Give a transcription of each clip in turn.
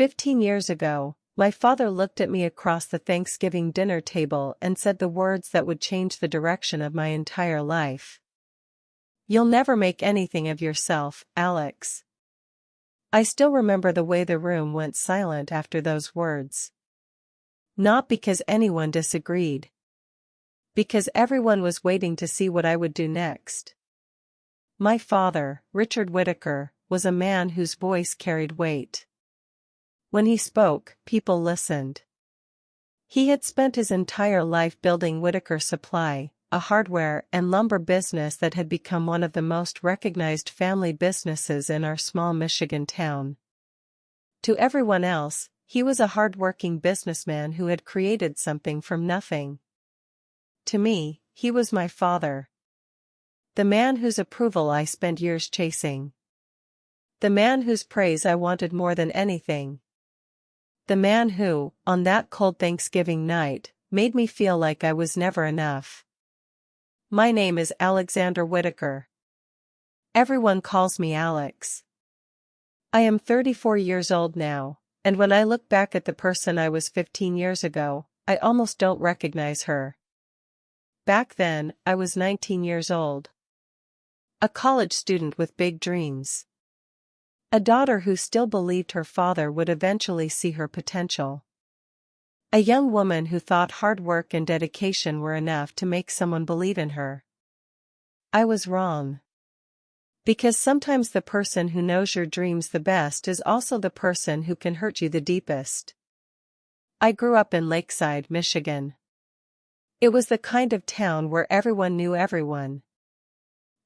15 years ago, my father looked at me across the Thanksgiving dinner table and said the words that would change the direction of my entire life. "You'll never make anything of yourself, Alex." I still remember the way the room went silent after those words. Not because anyone disagreed. Because everyone was waiting to see what I would do next. My father, Richard Whitaker, was a man whose voice carried weight. When he spoke, people listened. He had spent his entire life building Whitaker Supply, a hardware and lumber business that had become one of the most recognized family businesses in our small Michigan town. To everyone else, he was a hard-working businessman who had created something from nothing. To me, he was my father. The man whose approval I spent years chasing. The man whose praise I wanted more than anything. The man who, on that cold Thanksgiving night, made me feel like I was never enough. My name is Alexander Whitaker. Everyone calls me Alex. I am 34 years old now, and when I look back at the person I was 15 years ago, I almost don't recognize her. Back then, I was 19 years old. A college student with big dreams. A daughter who still believed her father would eventually see her potential. A young woman who thought hard work and dedication were enough to make someone believe in her. I was wrong. Because sometimes the person who knows your dreams the best is also the person who can hurt you the deepest. I grew up in Lakeside, Michigan. It was the kind of town where everyone knew everyone.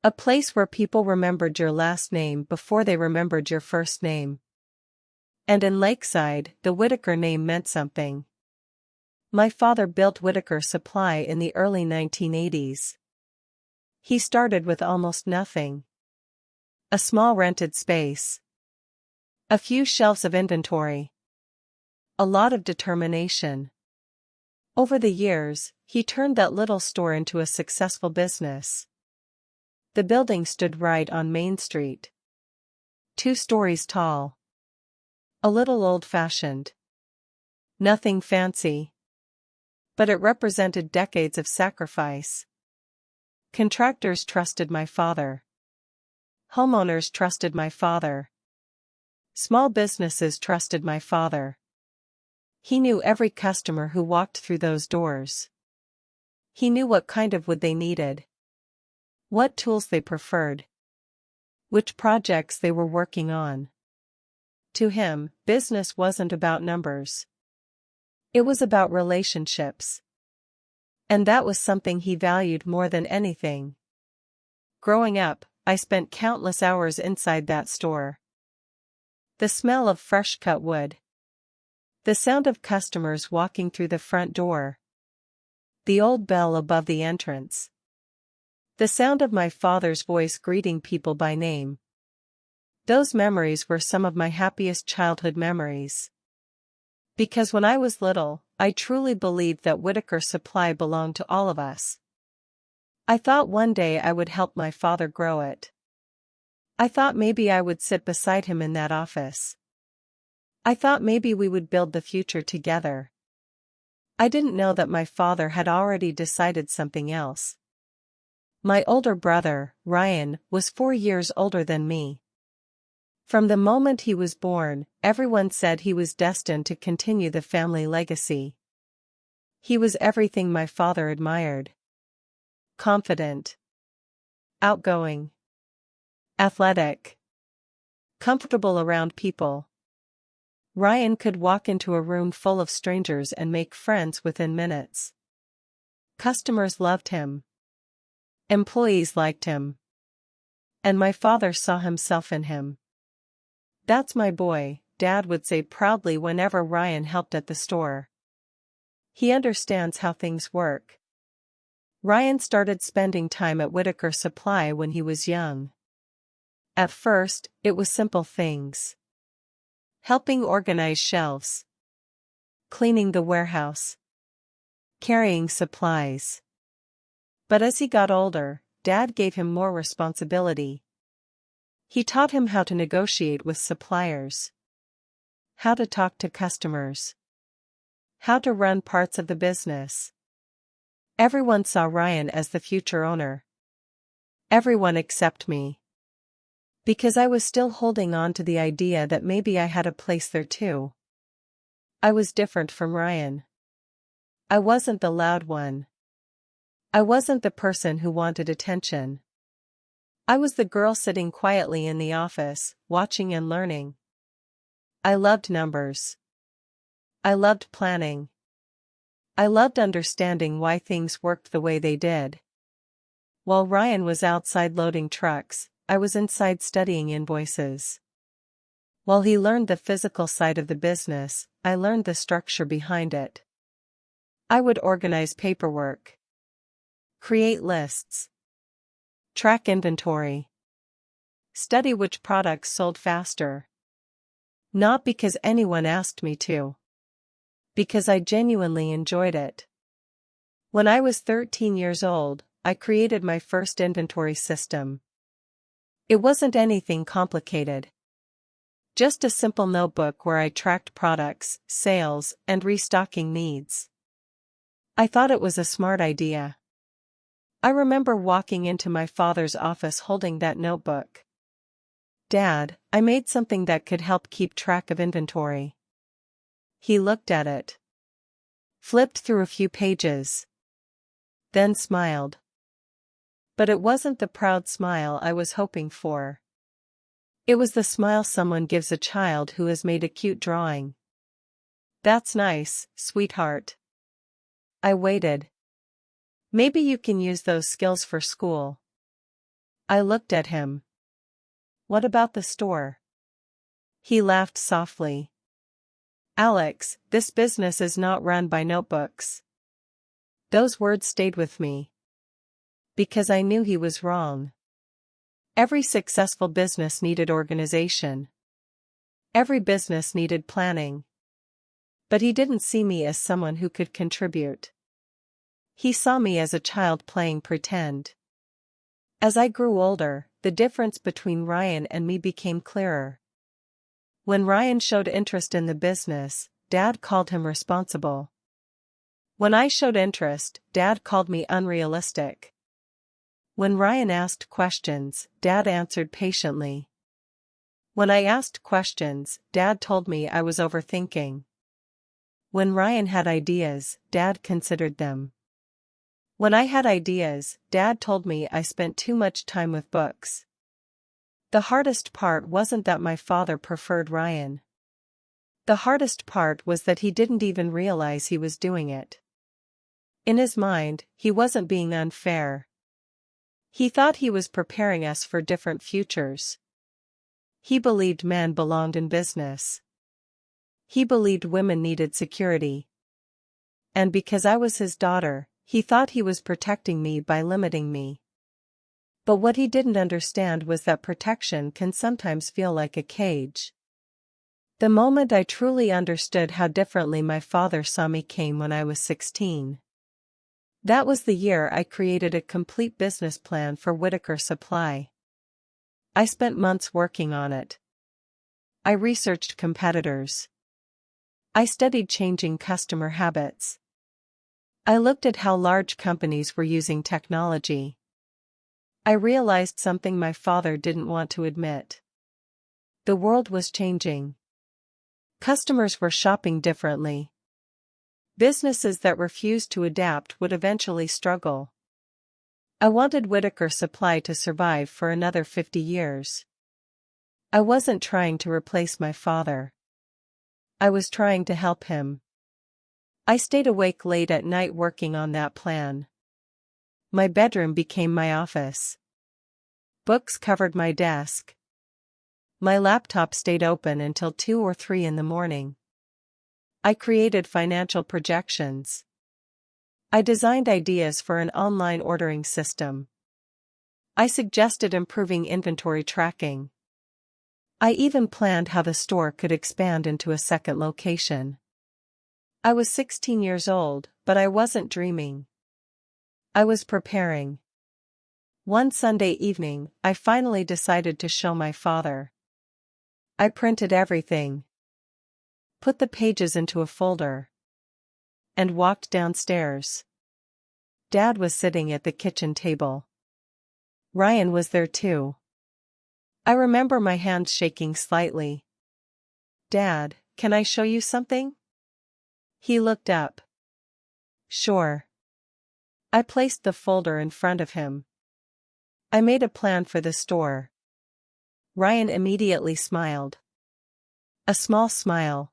A place where people remembered your last name before they remembered your first name. And in Lakeside, the Whitaker name meant something. My father built Whitaker Supply in the early 1980s. He started with almost nothing. A small rented space. A few shelves of inventory. A lot of determination. Over the years, he turned that little store into a successful business. The building stood right on Main Street. 2 stories tall. A little old-fashioned. Nothing fancy. But it represented decades of sacrifice. Contractors trusted my father. Homeowners trusted my father. Small businesses trusted my father. He knew every customer who walked through those doors. He knew what kind of wood they needed. What tools they preferred. Which projects they were working on. To him, business wasn't about numbers. It was about relationships. And that was something he valued more than anything. Growing up, I spent countless hours inside that store. The smell of fresh cut wood. The sound of customers walking through the front door. The old bell above the entrance. The sound of my father's voice greeting people by name. Those memories were some of my happiest childhood memories. Because when I was little, I truly believed that Whitaker Supply belonged to all of us. I thought one day I would help my father grow it. I thought maybe I would sit beside him in that office. I thought maybe we would build the future together. I didn't know that my father had already decided something else. My older brother, Ryan, was 4 years older than me. From the moment he was born, everyone said he was destined to continue the family legacy. He was everything my father admired. Confident. Outgoing. Athletic. Comfortable around people. Ryan could walk into a room full of strangers and make friends within minutes. Customers loved him. Employees liked him. And my father saw himself in him. "That's my boy," Dad would say proudly whenever Ryan helped at the store. He understands how things work. Ryan started spending time at Whitaker Supply when he was young. At first, it was simple things. Helping organize shelves. Cleaning the warehouse. Carrying supplies. But as he got older, Dad gave him more responsibility. He taught him how to negotiate with suppliers. how to talk to customers, how to run parts of the business. Everyone saw Ryan as the future owner. Everyone except me. Because I was still holding on to the idea that maybe I had a place there too. I was different from Ryan. I wasn't the loud one. I wasn't the person who wanted attention. I was the girl sitting quietly in the office, watching and learning. I loved numbers. I loved planning. I loved understanding why things worked the way they did. While Ryan was outside loading trucks, I was inside studying invoices. While he learned the physical side of the business, I learned the structure behind it. I would organize paperwork, create lists, track inventory, study which products sold faster. Not because anyone asked me to. Because I genuinely enjoyed it. When I was 13 years old, I created my first inventory system. It wasn't anything complicated. Just a simple notebook where I tracked products, sales, and restocking needs. I thought it was a smart idea. I remember walking into my father's office holding that notebook. "Dad, I made something that could help keep track of inventory." He looked at it, flipped through a few pages, then smiled. But it wasn't the proud smile I was hoping for. It was the smile someone gives a child who has made a cute drawing. "That's nice, sweetheart." I waited. "Maybe you can use those skills for school." I looked at him. "What about the store?" He laughed softly. "Alex, this business is not run by notebooks." Those words stayed with me. Because I knew he was wrong. Every successful business needed organization. Every business needed planning. But he didn't see me as someone who could contribute. He saw me as a child playing pretend. As I grew older, the difference between Ryan and me became clearer. When Ryan showed interest in the business, Dad called him responsible. When I showed interest, Dad called me unrealistic. When Ryan asked questions, Dad answered patiently. When I asked questions, Dad told me I was overthinking. When Ryan had ideas, Dad considered them. When I had ideas, Dad told me I spent too much time with books. The hardest part wasn't that my father preferred Ryan. The hardest part was that he didn't even realize he was doing it. In his mind, he wasn't being unfair. He thought he was preparing us for different futures. He believed men belonged in business. He believed women needed security. And because I was his daughter, he thought he was protecting me by limiting me. But what he didn't understand was that protection can sometimes feel like a cage. The moment I truly understood how differently my father saw me came when I was 16. That was the year I created a complete business plan for Whitaker Supply. I spent months working on it. I researched competitors. I studied changing customer habits. I looked at how large companies were using technology. I realized something my father didn't want to admit. The world was changing. Customers were shopping differently. Businesses that refused to adapt would eventually struggle. I wanted Whitaker Supply to survive for another 50 years. I wasn't trying to replace my father. I was trying to help him. I stayed awake late at night working on that plan. My bedroom became my office. Books covered my desk. My laptop stayed open until 2 or 3 in the morning. I created financial projections. I designed ideas for an online ordering system. I suggested improving inventory tracking. I even planned how the store could expand into a second location. I was 16 years old, but I wasn't dreaming. I was preparing. One Sunday evening, I finally decided to show my father. I printed everything. put the pages into a folder, and walked downstairs. Dad was sitting at the kitchen table. Ryan was there too. I remember my hands shaking slightly. "Dad, can I show you something?" He looked up. "Sure." I placed the folder in front of him. "I made a plan for the store." Ryan immediately smiled. A small smile.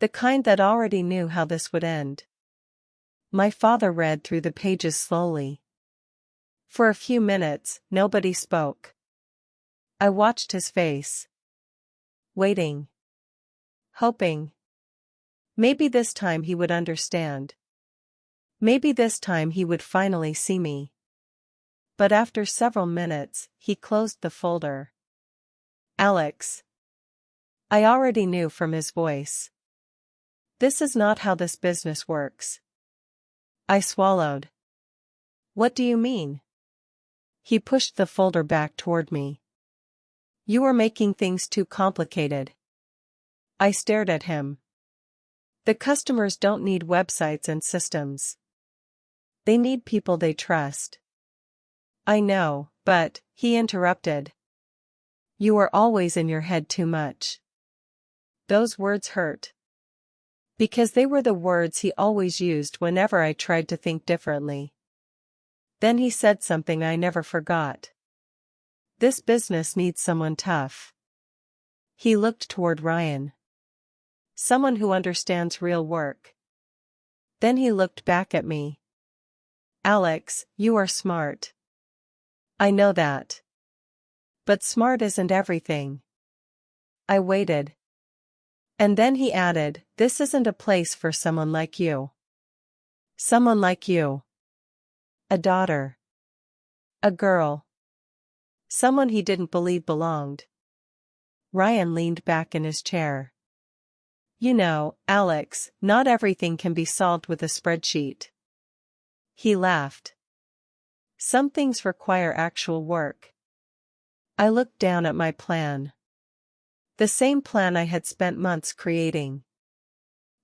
The kind that already knew how this would end. My father read through the pages slowly. For a few minutes, nobody spoke. I watched his face. Waiting. Hoping. Maybe this time he would understand. Maybe this time he would finally see me. But after several minutes, he closed the folder. "Alex." I already knew from his voice. "This is not how this business works." I swallowed. "What do you mean?" He pushed the folder back toward me. "You are making things too complicated." I stared at him. "The customers don't need websites and systems. They need people they trust." "I know, but," he interrupted. "You are always in your head too much." Those words hurt. Because they were the words he always used whenever I tried to think differently. Then he said something I never forgot. "This business needs someone tough." He looked toward Ryan. "Someone who understands real work." Then he looked back at me. "Alex, you are smart." "I know that. But smart isn't everything." I waited. And then he added, "This isn't a place for someone like you." "Someone like you." A daughter. A girl. Someone he didn't believe belonged. Ryan leaned back in his chair. "You know, Alex, not everything can be solved with a spreadsheet." He laughed. "Some things require actual work." I looked down at my plan. The same plan I had spent months creating.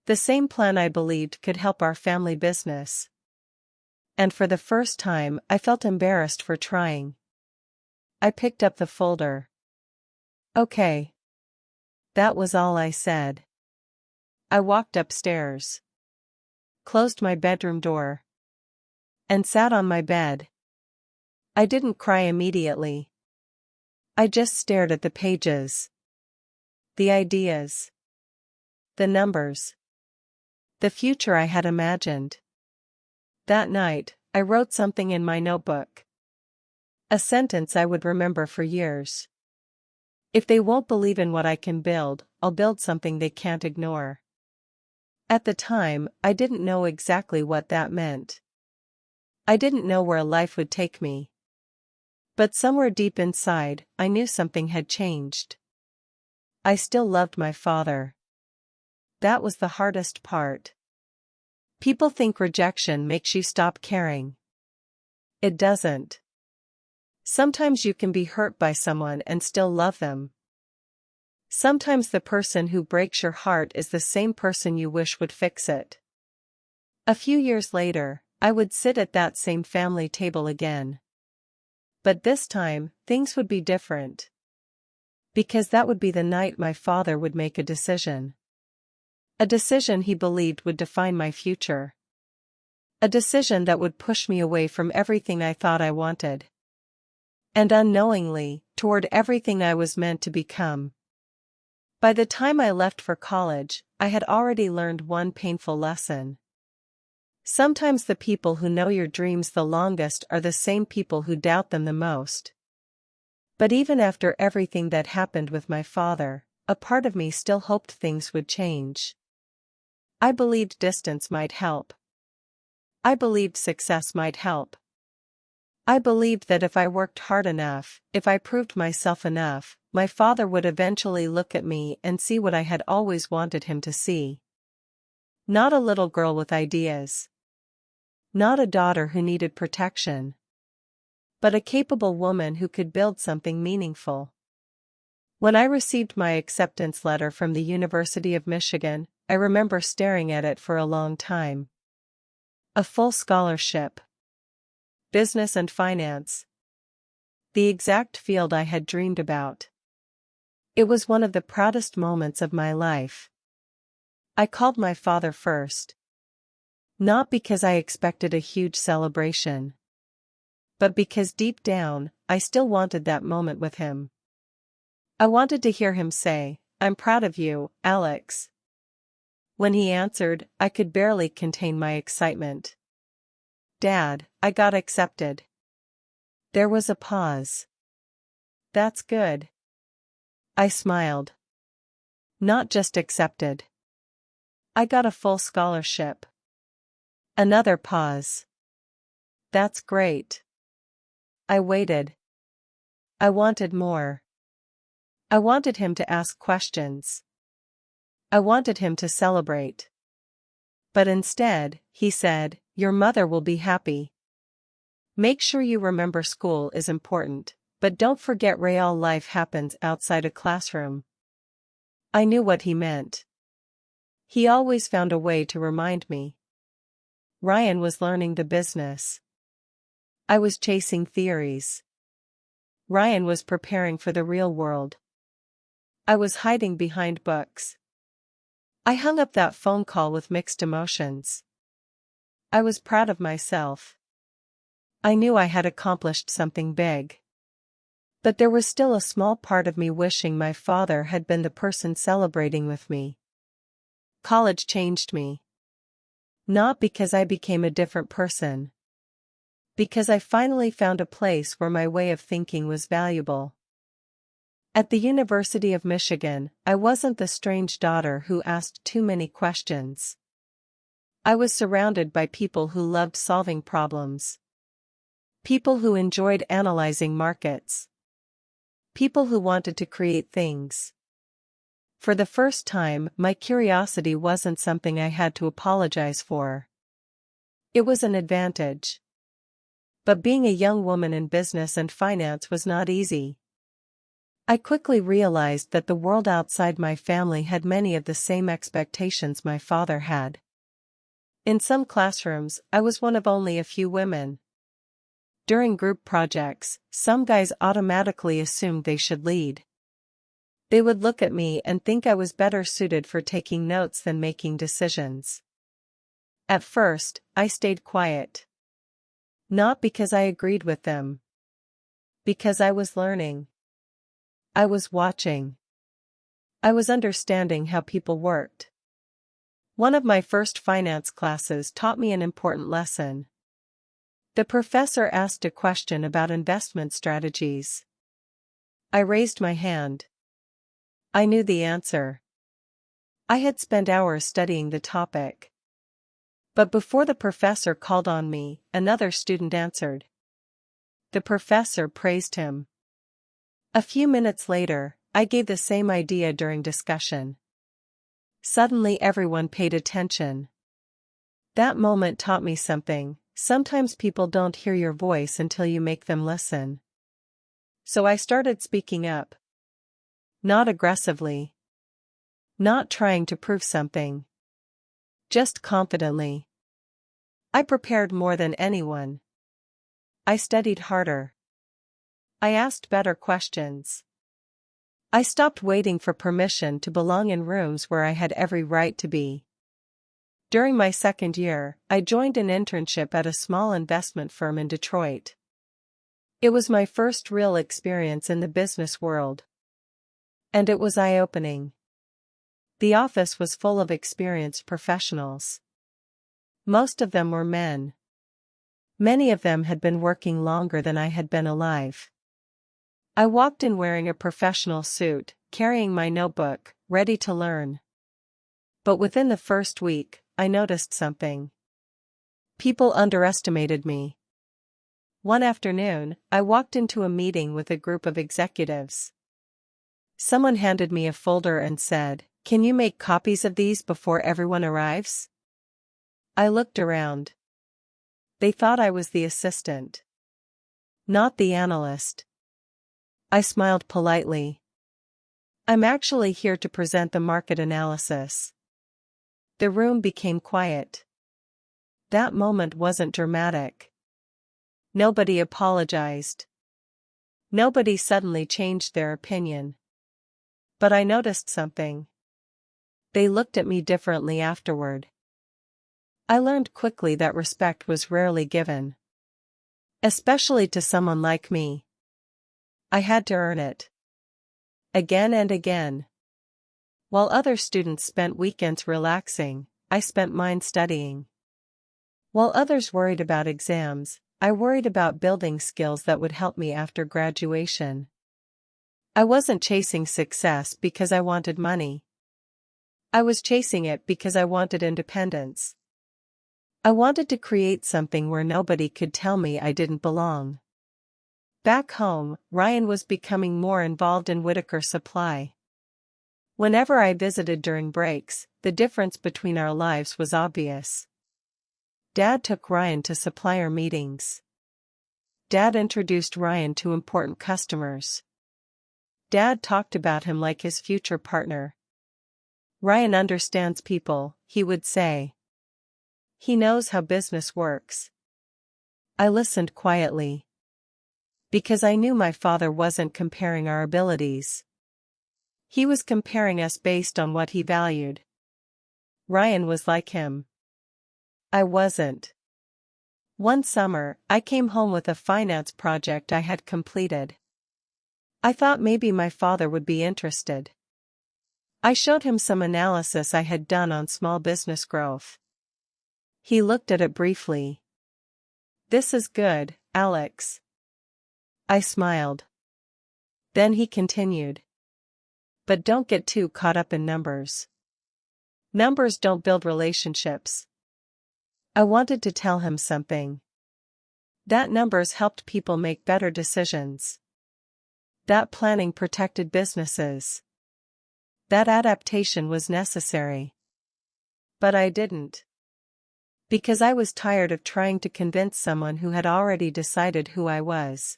The same plan I believed could help our family business. And for the first time, I felt embarrassed for trying. I picked up the folder. "Okay." That was all I said. I walked upstairs. Closed my bedroom door. And sat on my bed. I didn't cry immediately. I just stared at the pages. The ideas. The numbers. The future I had imagined. That night, I wrote something in my notebook. A sentence I would remember for years. "If they won't believe in what I can build, I'll build something they can't ignore." At the time, I didn't know exactly what that meant. I didn't know where life would take me. But somewhere deep inside, I knew something had changed. I still loved my father. That was the hardest part. People think rejection makes you stop caring. It doesn't. Sometimes you can be hurt by someone and still love them. Sometimes the person who breaks your heart is the same person you wish would fix it. A few years later, I would sit at that same family table again. But this time, things would be different. Because that would be the night my father would make a decision. A decision he believed would define my future. A decision that would push me away from everything I thought I wanted. And unknowingly, toward everything I was meant to become. By the time I left for college, I had already learned one painful lesson. Sometimes the people who know your dreams the longest are the same people who doubt them the most. But even after everything that happened with my father, a part of me still hoped things would change. I believed distance might help. I believed success might help. I believed that if I worked hard enough, if I proved myself enough, my father would eventually look at me and see what I had always wanted him to see. Not a little girl with ideas. Not a daughter who needed protection. But a capable woman who could build something meaningful. When I received my acceptance letter from the University of Michigan, I remember staring at it for a long time. A full scholarship. Business and finance. The exact field I had dreamed about. It was one of the proudest moments of my life. I called my father first. Not because I expected a huge celebration, but because deep down, I still wanted that moment with him. I wanted to hear him say, "I'm proud of you, Alex." When he answered, I could barely contain my excitement. "Dad, I got accepted." There was a pause. "That's good." I smiled. "Not just accepted. I got a full scholarship." Another pause. "That's great." I waited. I wanted more. I wanted him to ask questions. I wanted him to celebrate. But instead, he said, "Your mother will be happy. Make sure you remember school is important, but don't forget real life happens outside a classroom." I knew what he meant. He always found a way to remind me. Ryan was learning the business. I was chasing theories. Ryan was preparing for the real world. I was hiding behind books. I hung up that phone call with mixed emotions. I was proud of myself. I knew I had accomplished something big. But there was still a small part of me wishing my father had been the person celebrating with me. College changed me. Not because I became a different person. Because I finally found a place where my way of thinking was valuable. At the University of Michigan, I wasn't the strange daughter who asked too many questions. I was surrounded by people who loved solving problems. People who enjoyed analyzing markets. People who wanted to create things. For the first time, my curiosity wasn't something I had to apologize for. It was an advantage. But being a young woman in business and finance was not easy. I quickly realized that the world outside my family had many of the same expectations my father had. In some classrooms, I was one of only a few women. During group projects, some guys automatically assumed they should lead. They would look at me and think I was better suited for taking notes than making decisions. At first, I stayed quiet. Not because I agreed with them. Because I was learning. I was watching. I was understanding how people worked. One of my first finance classes taught me an important lesson. The professor asked a question about investment strategies. I raised my hand. I knew the answer. I had spent hours studying the topic. But before the professor called on me, another student answered. The professor praised him. A few minutes later, I gave the same idea during discussion. Suddenly everyone paid attention. That moment taught me something. Sometimes people don't hear your voice until you make them listen. So I started speaking up. Not aggressively. Not trying to prove something. Just confidently. I prepared more than anyone. I studied harder. I asked better questions. I stopped waiting for permission to belong in rooms where I had every right to be. During my second year, I joined an internship at a small investment firm in Detroit. It was my first real experience in the business world. And it was eye-opening. The office was full of experienced professionals. Most of them were men. Many of them had been working longer than I had been alive. I walked in wearing a professional suit, carrying my notebook, ready to learn. But within the first week, I noticed something. People underestimated me. One afternoon, I walked into a meeting with a group of executives. Someone handed me a folder and said, "Can you make copies of these before everyone arrives?" I looked around. They thought I was the assistant. Not the analyst. I smiled politely. I'm actually here to present the market analysis. The room became quiet. That moment wasn't dramatic. Nobody apologized. Nobody suddenly changed their opinion. But I noticed something. They looked at me differently afterward. I learned quickly that respect was rarely given. Especially to someone like me. I had to earn it. Again and again. While other students spent weekends relaxing, I spent mine studying. While others worried about exams, I worried about building skills that would help me after graduation. I wasn't chasing success because I wanted money. I was chasing it because I wanted independence. I wanted to create something where nobody could tell me I didn't belong. Back home, Ryan was becoming more involved in Whitaker Supply. Whenever I visited during breaks, the difference between our lives was obvious. Dad took Ryan to supplier meetings. Dad introduced Ryan to important customers. Dad talked about him like his future partner. Ryan understands people, he would say. He knows how business works. I listened quietly. Because I knew my father wasn't comparing our abilities. He was comparing us based on what he valued. Ryan was like him. I wasn't. One summer, I came home with a finance project I had completed. I thought maybe my father would be interested. I showed him some analysis I had done on small business growth. He looked at it briefly. "This is good, Alex." I smiled. Then he continued. "But don't get too caught up in numbers. Numbers don't build relationships." I wanted to tell him something. That numbers helped people make better decisions. That planning protected businesses. That adaptation was necessary. But I didn't. Because I was tired of trying to convince someone who had already decided who I was.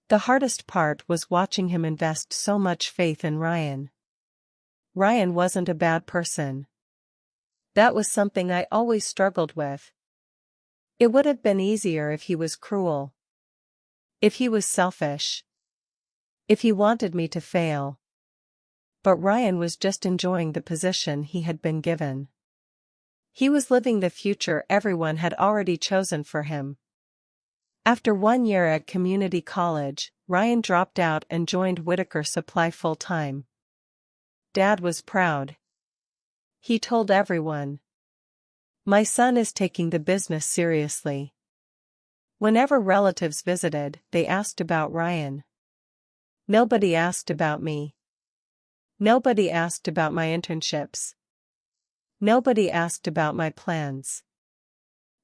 The hardest part was watching him invest so much faith in Ryan. Ryan wasn't a bad person. That was something I always struggled with. It would have been easier if he was cruel. If he was selfish. If he wanted me to fail. But Ryan was just enjoying the position he had been given. He was living the future everyone had already chosen for him. After 1 year at community college, Ryan dropped out and joined Whitaker Supply full-time. Dad was proud. He told everyone. "My son is taking the business seriously." Whenever relatives visited, they asked about Ryan. Nobody asked about me. Nobody asked about my internships. Nobody asked about my plans.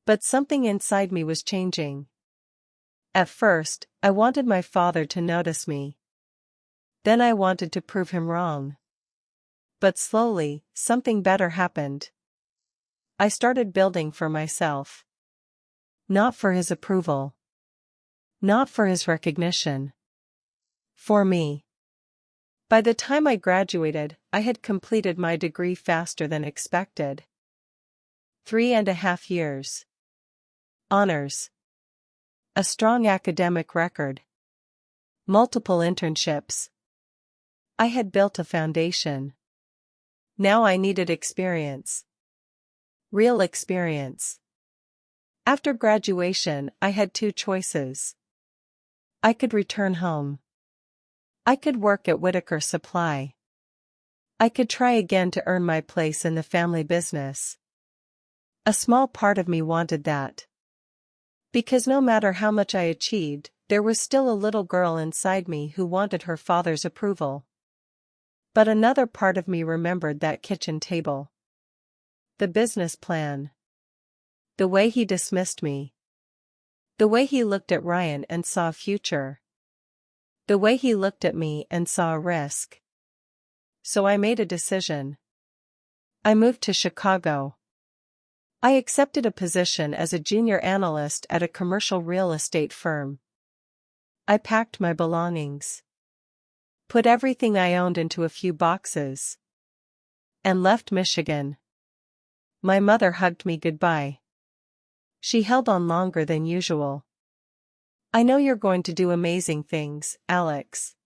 But something inside me was changing. At first, I wanted my father to notice me. Then I wanted to prove him wrong. But slowly, something better happened. I started building for myself. Not for his approval. Not for his recognition. For me. By the time I graduated, I had completed my degree faster than expected. 3.5 years. Honors. A strong academic record. Multiple internships. I had built a foundation. Now I needed experience. Real experience. After graduation, I had 2 choices. I could return home. I could work at Whitaker Supply. I could try again to earn my place in the family business. A small part of me wanted that. Because no matter how much I achieved, there was still a little girl inside me who wanted her father's approval. But another part of me remembered that kitchen table. The business plan. The way he dismissed me. The way he looked at Ryan and saw a future. The way he looked at me and saw a risk. So I made a decision. I moved to Chicago. I accepted a position as a junior analyst at a commercial real estate firm. I packed my belongings. Put everything I owned into a few boxes, and left Michigan. My mother hugged me goodbye. She held on longer than usual. I know you're going to do amazing things, Alex.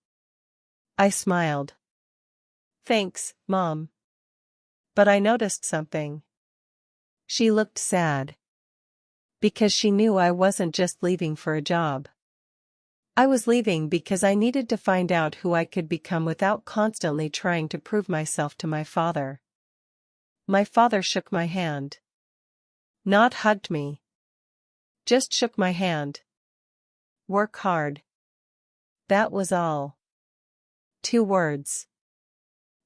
I smiled. Thanks, Mom. But I noticed something. She looked sad. Because she knew I wasn't just leaving for a job. I was leaving because I needed to find out who I could become without constantly trying to prove myself to my father. My father shook my hand. Not hugged me. Just shook my hand. Work hard. That was all. 2 words.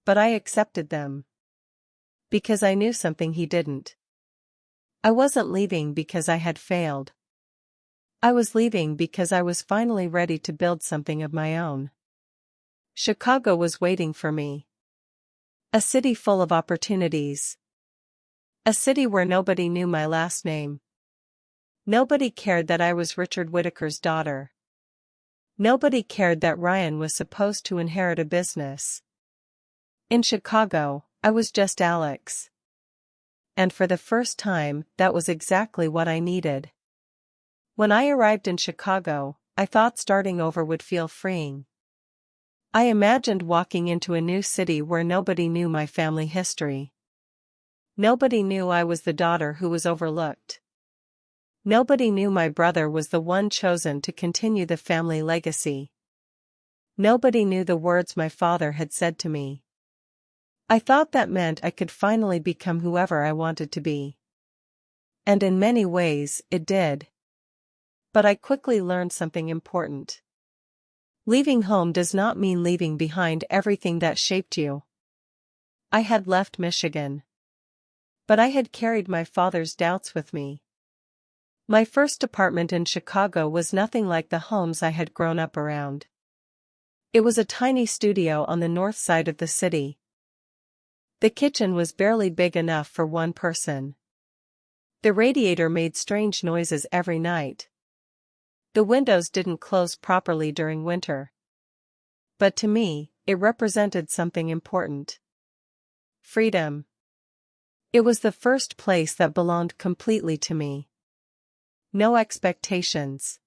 But I accepted them. Because I knew something he didn't. I wasn't leaving because I had failed. I was leaving because I was finally ready to build something of my own. Chicago was waiting for me. A city full of opportunities. A city where nobody knew my last name. Nobody cared that I was Richard Whitaker's daughter. Nobody cared that Ryan was supposed to inherit a business. In Chicago, I was just Alex. And for the first time, that was exactly what I needed. When I arrived in Chicago, I thought starting over would feel freeing. I imagined walking into a new city where nobody knew my family history. Nobody knew I was the daughter who was overlooked. Nobody knew my brother was the one chosen to continue the family legacy. Nobody knew the words my father had said to me. I thought that meant I could finally become whoever I wanted to be. And in many ways, it did. But I quickly learned something important. Leaving home does not mean leaving behind everything that shaped you. I had left Michigan. But I had carried my father's doubts with me. My first apartment in Chicago was nothing like the homes I had grown up around. It was a tiny studio on the north side of the city. The kitchen was barely big enough for one person. The radiator made strange noises every night. The windows didn't close properly during winter. But to me, it represented something important. Freedom. It was the first place that belonged completely to me. No expectations.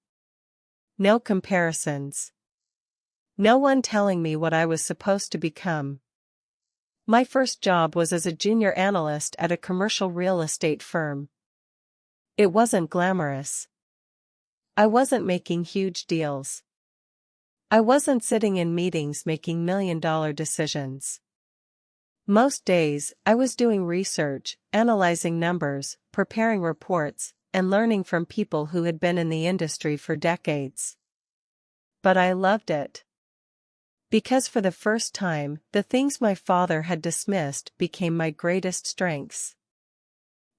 No comparisons. No one telling me what I was supposed to become. My first job was as a junior analyst at a commercial real estate firm. It wasn't glamorous. I wasn't making huge deals. I wasn't sitting in meetings making million-dollar decisions. Most days, I was doing research, analyzing numbers, preparing reports, and learning from people who had been in the industry for decades. But I loved it. Because for the first time, the things my father had dismissed became my greatest strengths.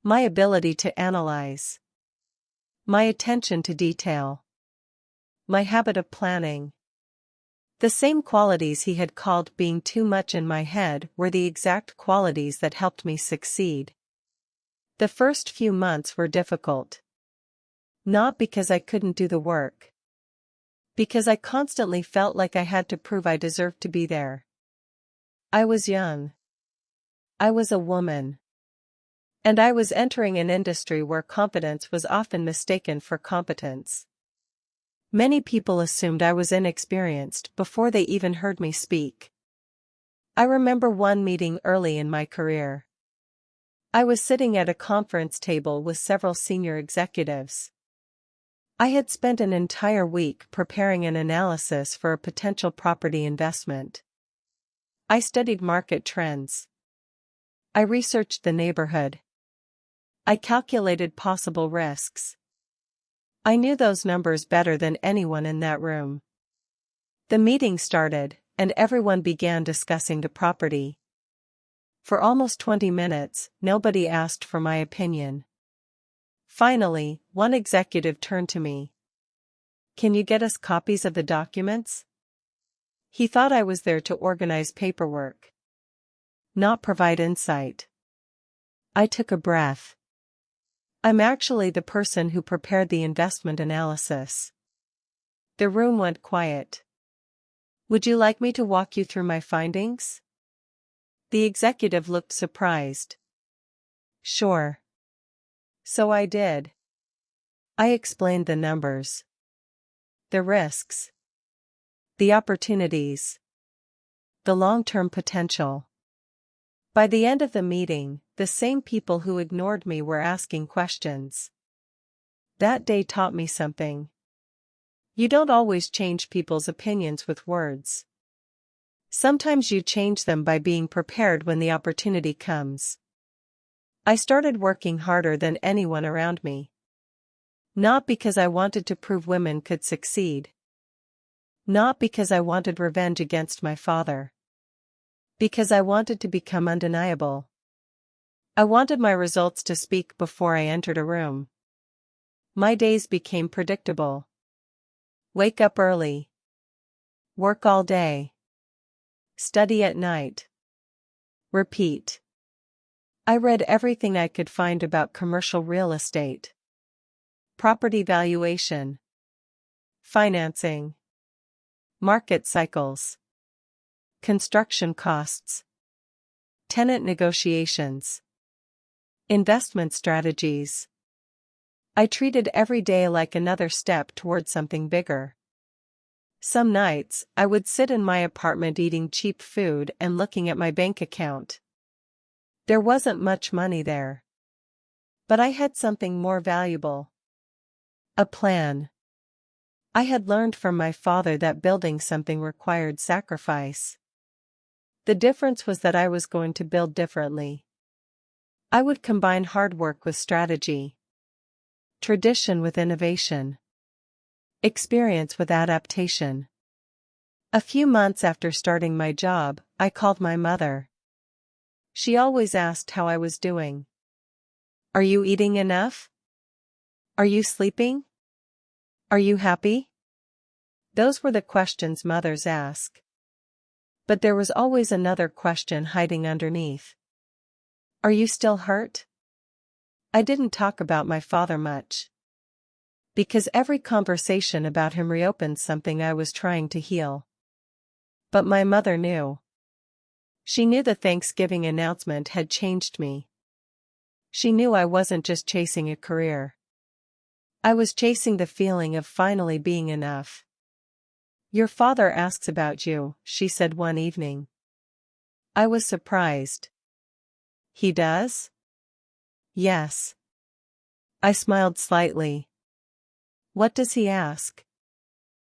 My ability to analyze. My attention to detail. My habit of planning. The same qualities he had called being too much in my head were the exact qualities that helped me succeed. The first few months were difficult. Not because I couldn't do the work. Because I constantly felt like I had to prove I deserved to be there. I was young. I was a woman. And I was entering an industry where competence was often mistaken for competence. Many people assumed I was inexperienced before they even heard me speak. I remember one meeting early in my career. I was sitting at a conference table with several senior executives. I had spent an entire week preparing an analysis for a potential property investment. I studied market trends. I researched the neighborhood. I calculated possible risks. I knew those numbers better than anyone in that room. The meeting started, and everyone began discussing the property. For almost 20 minutes, nobody asked for my opinion. Finally, one executive turned to me. "Can you get us copies of the documents?" He thought I was there to organize paperwork, not provide insight. I took a breath. I'm actually the person who prepared the investment analysis. The room went quiet. Would you like me to walk you through my findings? The executive looked surprised. Sure. So I did. I explained the numbers, the risks, the opportunities, the long-term potential. By the end of the meeting, the same people who ignored me were asking questions. That day taught me something. You don't always change people's opinions with words. Sometimes you change them by being prepared when the opportunity comes. I started working harder than anyone around me. Not because I wanted to prove women could succeed. Not because I wanted revenge against my father. Because I wanted to become undeniable. I wanted my results to speak before I entered a room. My days became predictable. Wake up early. Work all day. Study at night. Repeat. I read everything I could find about commercial real estate. Property valuation. Financing. Market cycles. Construction costs. Tenant negotiations. Investment strategies. I treated every day like another step toward something bigger. Some nights, I would sit in my apartment eating cheap food and looking at my bank account. There wasn't much money there. But I had something more valuable. A plan. I had learned from my father that building something required sacrifice. The difference was that I was going to build differently. I would combine hard work with strategy. Tradition with innovation. Experience with adaptation. A few months after starting my job, I called my mother. She always asked how I was doing. Are you eating enough? Are you sleeping? Are you happy? Those were the questions mothers ask. But there was always another question hiding underneath. Are you still hurt? I didn't talk about my father much. Because every conversation about him reopened something I was trying to heal. But my mother knew. She knew the Thanksgiving announcement had changed me. She knew I wasn't just chasing a career. I was chasing the feeling of finally being enough. Your father asks about you, she said one evening. I was surprised. He does? Yes. I smiled slightly. What does he ask?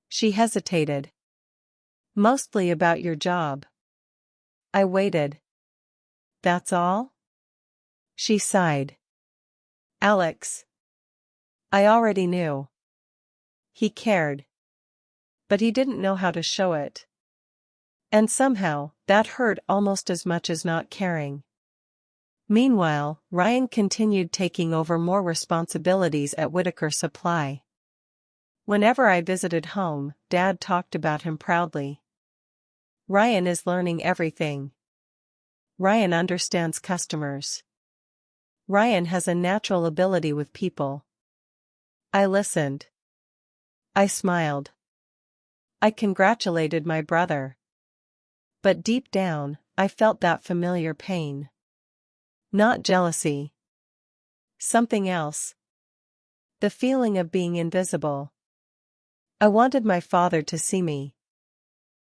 She hesitated. Mostly about your job. I waited. That's all? She sighed. Alex. I already knew. He cared. But he didn't know how to show it. And somehow, that hurt almost as much as not caring. Meanwhile, Ryan continued taking over more responsibilities at Whitaker Supply. Whenever I visited home, Dad talked about him proudly. Ryan is learning everything. Ryan understands customers. Ryan has a natural ability with people. I listened. I smiled. I congratulated my brother. But deep down, I felt that familiar pain. Not jealousy. Something else. The feeling of being invisible. I wanted my father to see me.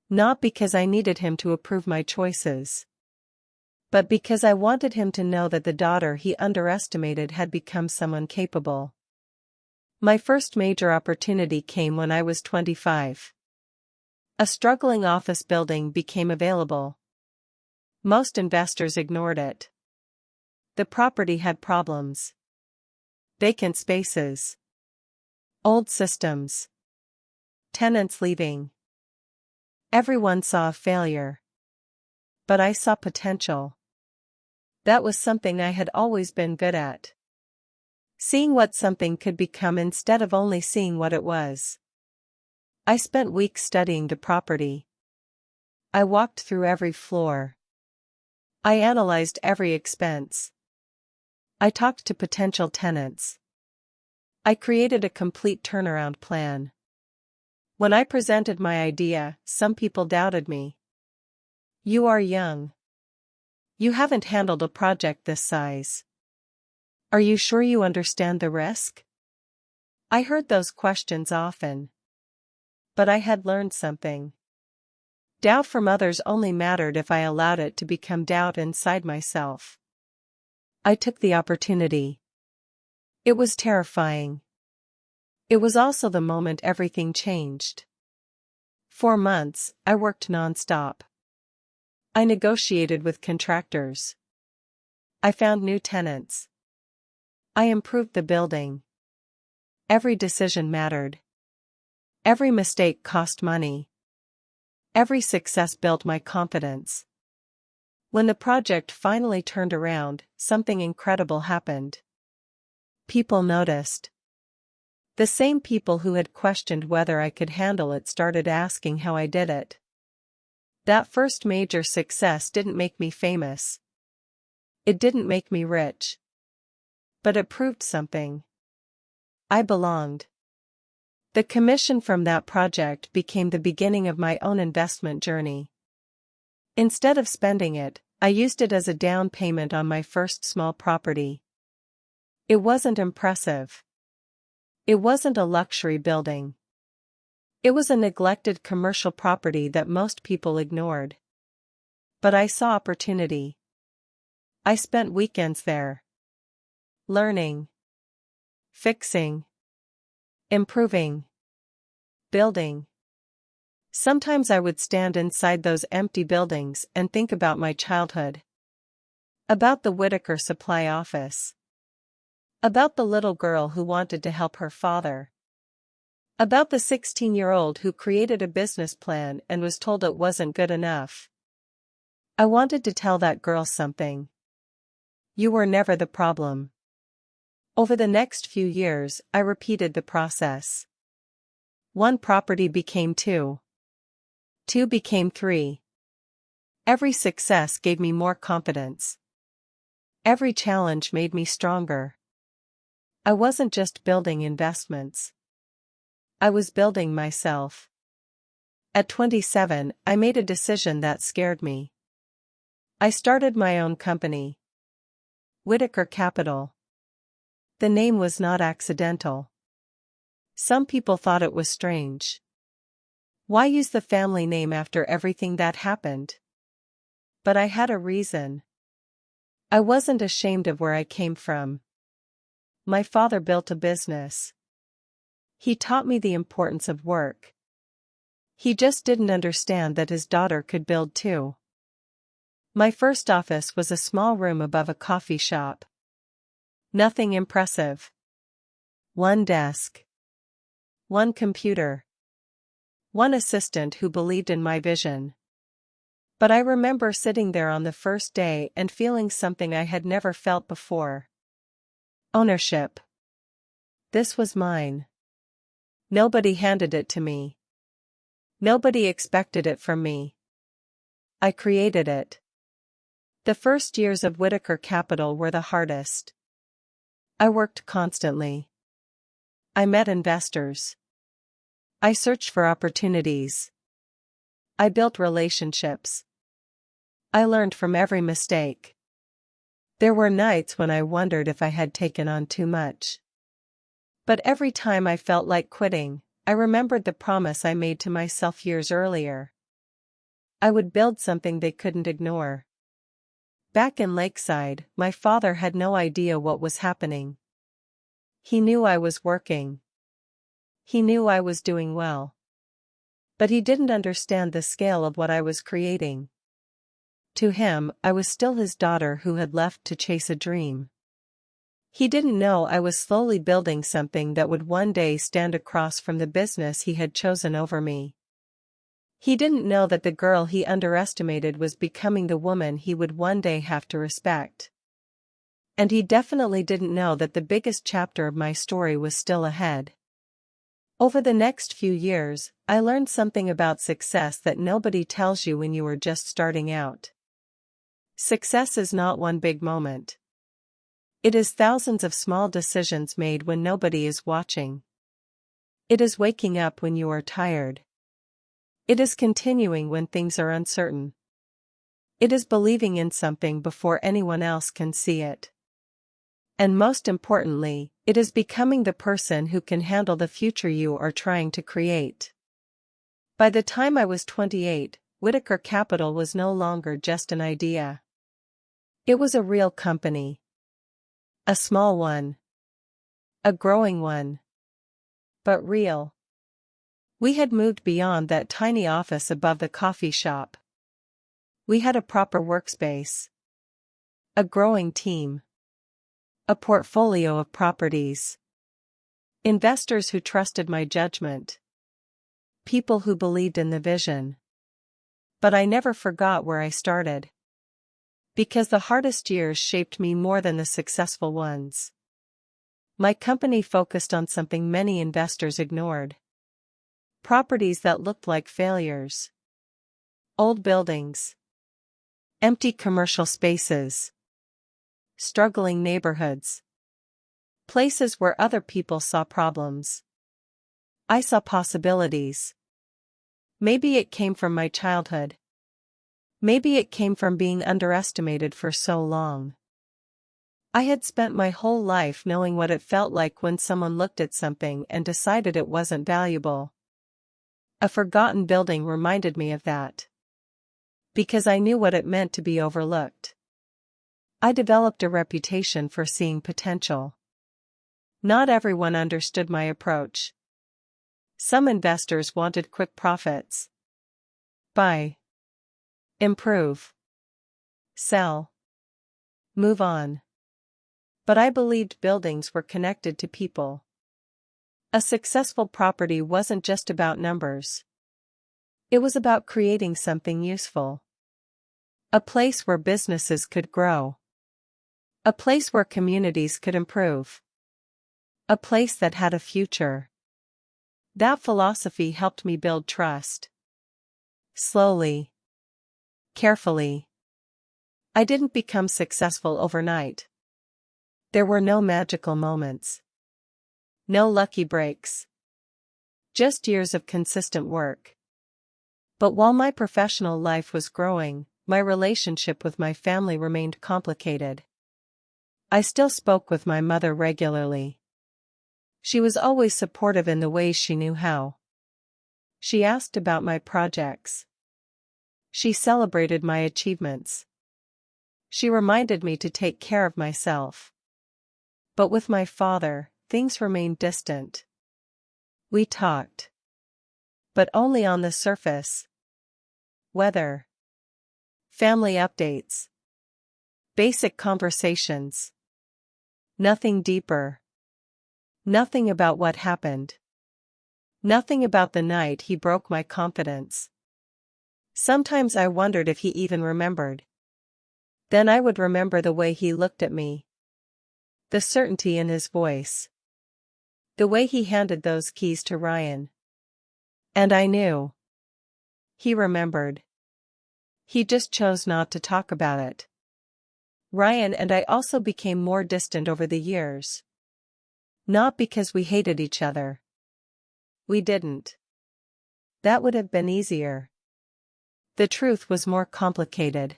Not because I needed him to approve my choices. But because I wanted him to know that the daughter he underestimated had become someone capable. My first major opportunity came when I was 25. A struggling office building became available. Most investors ignored it. The property had problems. Vacant spaces. Old systems. Tenants leaving. Everyone saw a failure. But I saw potential. That was something I had always been good at. Seeing what something could become instead of only seeing what it was. I spent weeks studying the property. I walked through every floor. I analyzed every expense. I talked to potential tenants. I created a complete turnaround plan. When I presented my idea, some people doubted me. "You are young. You haven't handled a project this size. Are you sure you understand the risk?" I heard those questions often. But I had learned something. Doubt from others only mattered if I allowed it to become doubt inside myself. I took the opportunity. It was terrifying. It was also the moment everything changed. For months, I worked nonstop. I negotiated with contractors. I found new tenants. I improved the building. Every decision mattered. Every mistake cost money. Every success built my confidence. When the project finally turned around, something incredible happened. People noticed. The same people who had questioned whether I could handle it started asking how I did it. That first major success didn't make me famous. It didn't make me rich. But it proved something. I belonged. The commission from that project became the beginning of my own investment journey. Instead of spending it, I used it as a down payment on my first small property. It wasn't impressive. It wasn't a luxury building. It was a neglected commercial property that most people ignored. But I saw opportunity. I spent weekends there. Learning. Fixing. Improving. Building. Sometimes I would stand inside those empty buildings and think about my childhood. About the Whitaker supply office. About the little girl who wanted to help her father. About the 16-year-old who created a business plan and was told it wasn't good enough. I wanted to tell that girl something. You were never the problem. Over the next few years, I repeated the process. One property became 2. 2 became 3. Every success gave me more confidence. Every challenge made me stronger. I wasn't just building investments. I was building myself. At 27, I made a decision that scared me. I started my own company. Whitaker Capital. The name was not accidental. Some people thought it was strange. Why use the family name after everything that happened? But I had a reason. I wasn't ashamed of where I came from. My father built a business. He taught me the importance of work. He just didn't understand that his daughter could build too. My first office was a small room above a coffee shop. Nothing impressive. One desk. One computer. One assistant who believed in my vision. But I remember sitting there on the first day and feeling something I had never felt before. Ownership. This was mine. Nobody handed it to me. Nobody expected it from me. I created it. The first years of Whitaker Capital were the hardest. I worked constantly. I met investors. I searched for opportunities. I built relationships. I learned from every mistake. There were nights when I wondered if I had taken on too much. But every time I felt like quitting, I remembered the promise I made to myself years earlier. I would build something they couldn't ignore. Back in Lakeside, my father had no idea what was happening. He knew I was working. He knew I was doing well. But he didn't understand the scale of what I was creating. To him, I was still his daughter who had left to chase a dream. He didn't know I was slowly building something that would one day stand across from the business he had chosen over me. He didn't know that the girl he underestimated was becoming the woman he would one day have to respect. And he definitely didn't know that the biggest chapter of my story was still ahead. Over the next few years, I learned something about success that nobody tells you when you are just starting out. Success is not one big moment. It is thousands of small decisions made when nobody is watching. It is waking up when you are tired. It is continuing when things are uncertain. It is believing in something before anyone else can see it. And most importantly, it is becoming the person who can handle the future you are trying to create. By the time I was 28, Whitaker Capital was no longer just an idea. It was a real company. A small one. A growing one. But real. We had moved beyond that tiny office above the coffee shop. We had a proper workspace. A growing team. A portfolio of properties. Investors who trusted my judgment. People who believed in the vision. But I never forgot where I started. Because the hardest years shaped me more than the successful ones. My company focused on something many investors ignored. Properties that looked like failures. Old buildings. Empty commercial spaces. Struggling neighborhoods. Places where other people saw problems. I saw possibilities. Maybe it came from my childhood. Maybe it came from being underestimated for so long. I had spent my whole life knowing what it felt like when someone looked at something and decided it wasn't valuable. A forgotten building reminded me of that. Because I knew what it meant to be overlooked. I developed a reputation for seeing potential. Not everyone understood my approach. Some investors wanted quick profits. Buy. Improve. Sell. Move on. But I believed buildings were connected to people. A successful property wasn't just about numbers. It was about creating something useful. A place where businesses could grow. A place where communities could improve. A place that had a future. That philosophy helped me build trust. Slowly. Carefully. I didn't become successful overnight. There were no magical moments. No lucky breaks. Just years of consistent work. But while my professional life was growing, my relationship with my family remained complicated. I still spoke with my mother regularly. She was always supportive in the ways she knew how. She asked about my projects. She celebrated my achievements. She reminded me to take care of myself. But with my father, things remained distant. We talked. But only on the surface. Weather. Family updates. Basic conversations. Nothing deeper. Nothing about what happened. Nothing about the night he broke my confidence. Sometimes I wondered if he even remembered. Then I would remember the way he looked at me. The certainty in his voice. The way he handed those keys to Ryan. And I knew. He remembered. He just chose not to talk about it. Ryan and I also became more distant over the years. Not because we hated each other. We didn't. That would have been easier. The truth was more complicated.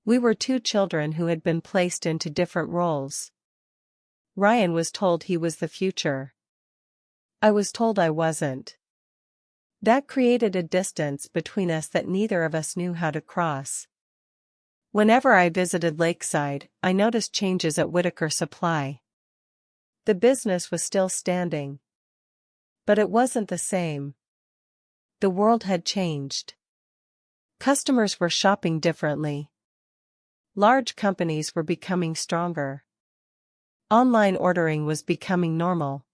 We were two children who had been placed into different roles. Ryan was told he was the future. I was told I wasn't. That created a distance between us that neither of us knew how to cross. Whenever I visited Lakeside, I noticed changes at Whitaker Supply. The business was still standing. But it wasn't the same. The world had changed. Customers were shopping differently. Large companies were becoming stronger. Online ordering was becoming normal.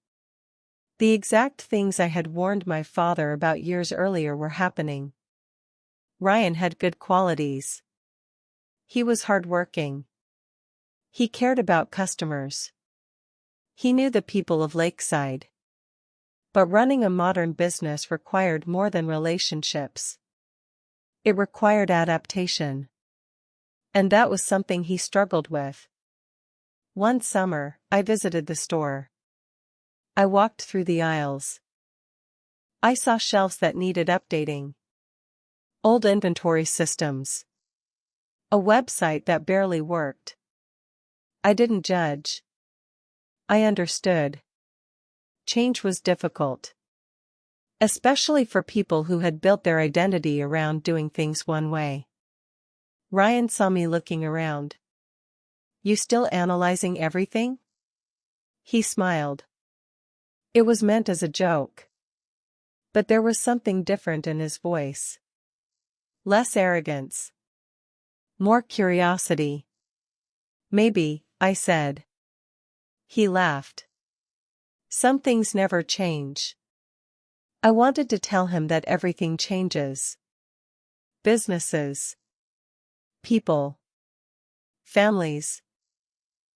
The exact things I had warned my father about years earlier were happening. Ryan had good qualities. He was hardworking. He cared about customers. He knew the people of Lakeside. But running a modern business required more than relationships. It required adaptation. And that was something he struggled with. One summer, I visited the store. I walked through the aisles. I saw shelves that needed updating. Old inventory systems. A website that barely worked. I didn't judge. I understood. Change was difficult. Especially for people who had built their identity around doing things one way. Ryan saw me looking around. You still analyzing everything? He smiled. It was meant as a joke. But there was something different in his voice. Less arrogance. More curiosity. Maybe, I said. He laughed. Some things never change. I wanted to tell him that everything changes. Businesses. People. Families.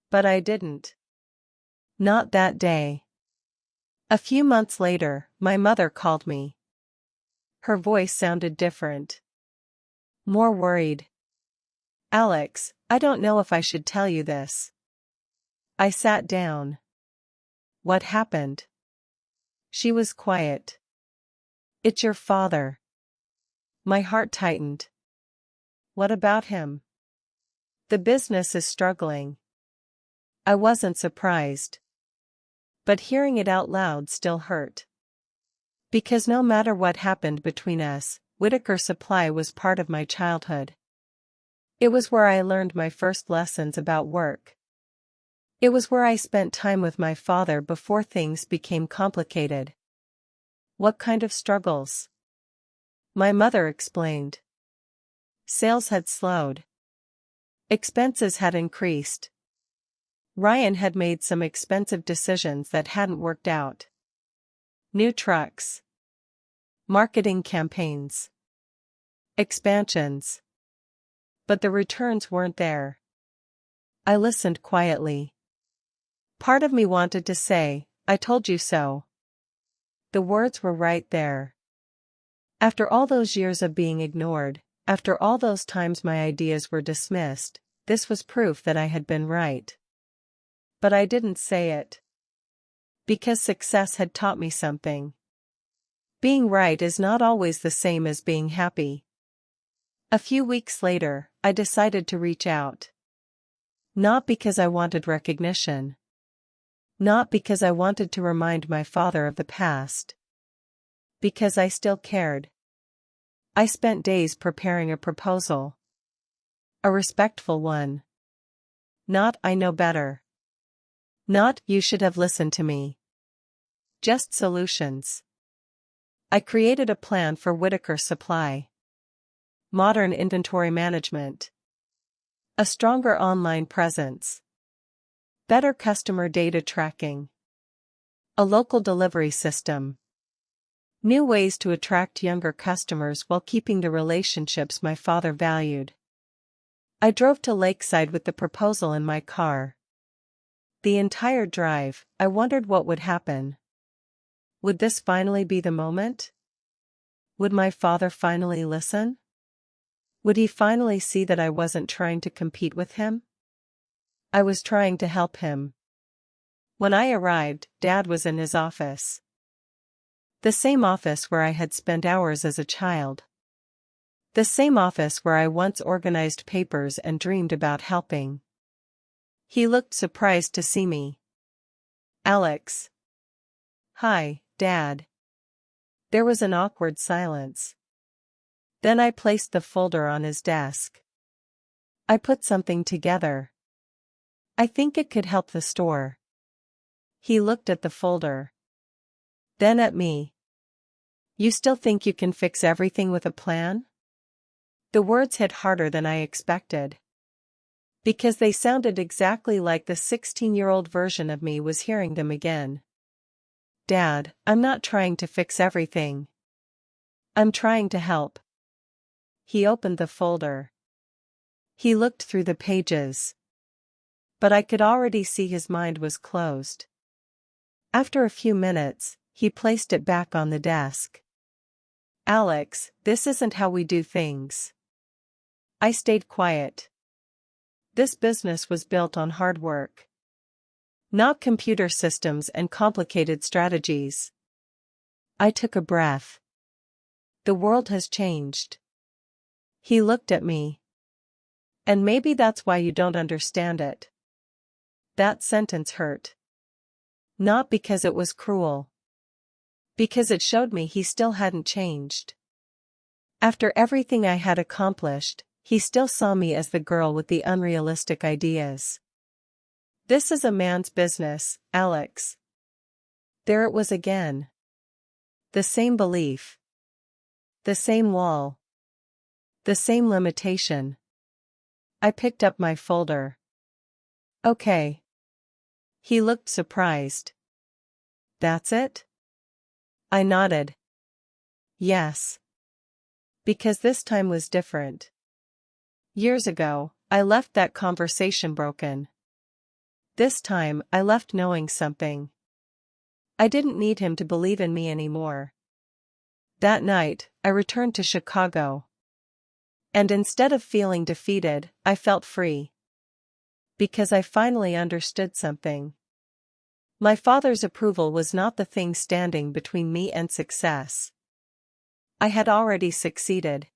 But I didn't. Not that day. A few months later, my mother called me. Her voice sounded different. More worried. Alex, I don't know if I should tell you this. I sat down. What happened? She was quiet. It's your father. My heart tightened. What about him? The business is struggling. I wasn't surprised. But hearing it out loud still hurt. Because no matter what happened between us, Whitaker Supply was part of my childhood. It was where I learned my first lessons about work. It was where I spent time with my father before things became complicated. What kind of struggles? My mother explained. Sales had slowed. Expenses had increased. Ryan had made some expensive decisions that hadn't worked out. New trucks. Marketing campaigns. Expansions. But the returns weren't there. I listened quietly. Part of me wanted to say, I told you so. The words were right there. After all those years of being ignored, after all those times my ideas were dismissed, this was proof that I had been right. But I didn't say it. Because success had taught me something. Being right is not always the same as being happy. A few weeks later, I decided to reach out. Not because I wanted recognition. Not because I wanted to remind my father of the past. Because I still cared. I spent days preparing a proposal. A respectful one. Not I know better. Not you should have listened to me. Just solutions. I created a plan for Whitaker Supply. Modern inventory management. A stronger online presence. Better customer data tracking. A local delivery system. New ways to attract younger customers while keeping the relationships my father valued. I drove to Lakeside with the proposal in my car. The entire drive, I wondered what would happen. Would this finally be the moment? Would my father finally listen? Would he finally see that I wasn't trying to compete with him? I was trying to help him. When I arrived, Dad was in his office. The same office where I had spent hours as a child. The same office where I once organized papers and dreamed about helping. He looked surprised to see me. Alex. Hi, Dad. There was an awkward silence. Then I placed the folder on his desk. I put something together. I think it could help the store. He looked at the folder. Then at me. You still think you can fix everything with a plan? The words hit harder than I expected. Because they sounded exactly like the 16-year-old version of me was hearing them again. Dad, I'm not trying to fix everything. I'm trying to help. He opened the folder. He looked through the pages. But I could already see his mind was closed. After a few minutes, he placed it back on the desk. Alex, this isn't how we do things. I stayed quiet. This business was built on hard work. Not computer systems and complicated strategies. I took a breath. The world has changed. He looked at me. And maybe that's why you don't understand it. That sentence hurt. Not because it was cruel. Because it showed me he still hadn't changed. After everything I had accomplished, he still saw me as the girl with the unrealistic ideas. This is a man's business, Alex. There it was again. The same belief. The same wall. The same limitation. I picked up my folder. Okay. He looked surprised. That's it? I nodded. Yes. Because this time was different. Years ago, I left that conversation broken. This time, I left knowing something. I didn't need him to believe in me anymore. That night, I returned to Chicago. And instead of feeling defeated, I felt free. Because I finally understood something. My father's approval was not the thing standing between me and success. I had already succeeded.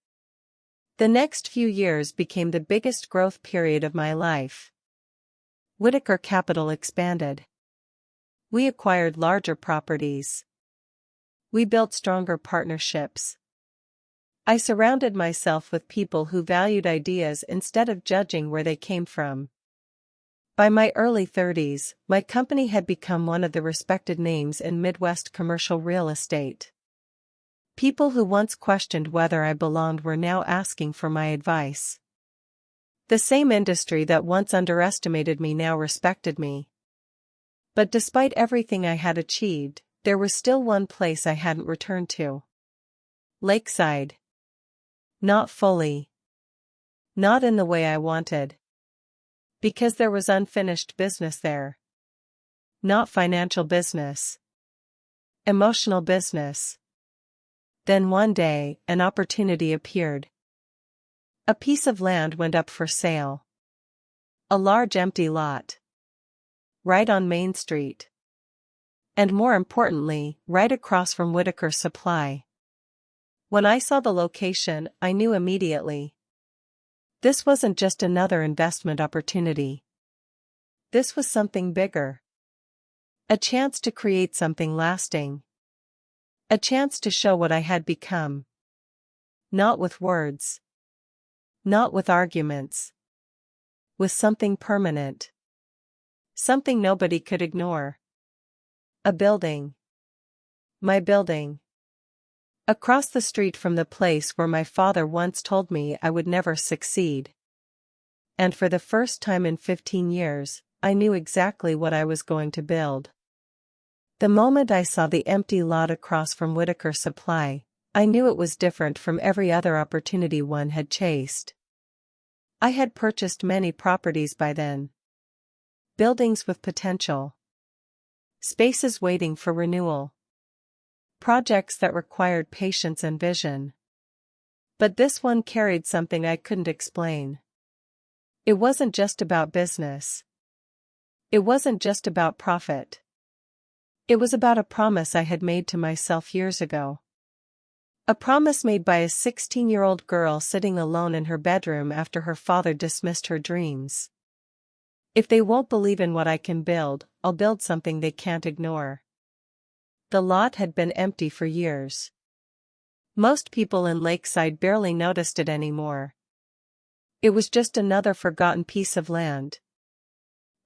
The next few years became the biggest growth period of my life. Whitaker Capital expanded. We acquired larger properties. We built stronger partnerships. I surrounded myself with people who valued ideas instead of judging where they came from. By my early 30s, my company had become one of the respected names in Midwest commercial real estate. People who once questioned whether I belonged were now asking for my advice. The same industry that once underestimated me now respected me. But despite everything I had achieved, there was still one place I hadn't returned to. Lakeside. Not fully. Not in the way I wanted. Because there was unfinished business there. Not financial business. Emotional business. Then one day, an opportunity appeared. A piece of land went up for sale. A large empty lot. Right on Main Street. And more importantly, right across from Whitaker Supply. When I saw the location, I knew immediately. This wasn't just another investment opportunity. This was something bigger. A chance to create something lasting. A chance to show what I had become. Not with words. Not with arguments. With something permanent. Something nobody could ignore. A building. My building. Across the street from the place where my father once told me I would never succeed. And for the first time in 15 years, I knew exactly what I was going to build. The moment I saw the empty lot across from Whitaker Supply, I knew it was different from every other opportunity one had chased. I had purchased many properties by then. Buildings with potential. Spaces waiting for renewal. Projects that required patience and vision. But this one carried something I couldn't explain. It wasn't just about business. It wasn't just about profit. It was about a promise I had made to myself years ago. A promise made by a 16-year-old girl sitting alone in her bedroom after her father dismissed her dreams. If they won't believe in what I can build, I'll build something they can't ignore. The lot had been empty for years. Most people in Lakeside barely noticed it anymore. It was just another forgotten piece of land.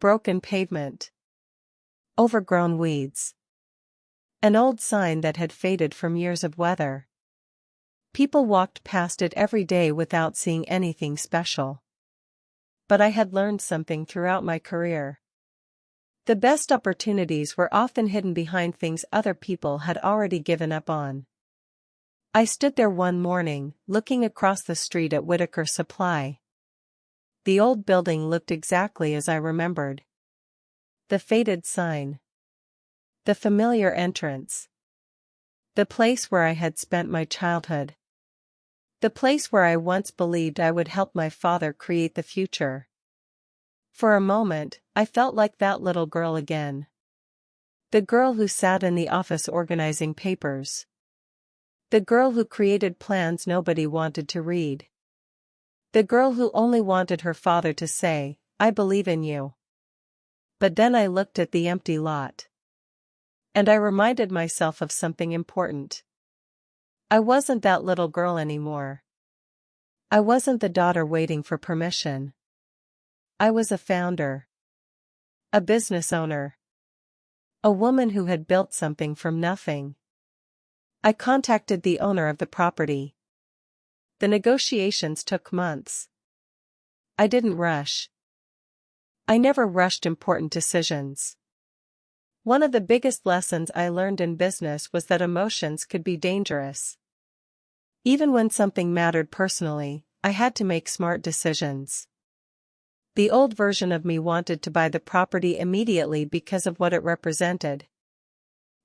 Broken pavement. Overgrown weeds. An old sign that had faded from years of weather. People walked past it every day without seeing anything special. But I had learned something throughout my career. The best opportunities were often hidden behind things other people had already given up on. I stood there one morning, looking across the street at Whitaker Supply. The old building looked exactly as I remembered. The faded sign. The familiar entrance. The place where I had spent my childhood. The place where I once believed I would help my father create the future. For a moment, I felt like that little girl again. The girl who sat in the office organizing papers. The girl who created plans nobody wanted to read. The girl who only wanted her father to say, "I believe in you." But then I looked at the empty lot. And I reminded myself of something important. I wasn't that little girl anymore. I wasn't the daughter waiting for permission. I was a founder. A business owner. A woman who had built something from nothing. I contacted the owner of the property. The negotiations took months. I didn't rush. I never rushed important decisions. One of the biggest lessons I learned in business was that emotions could be dangerous. Even when something mattered personally, I had to make smart decisions. The old version of me wanted to buy the property immediately because of what it represented.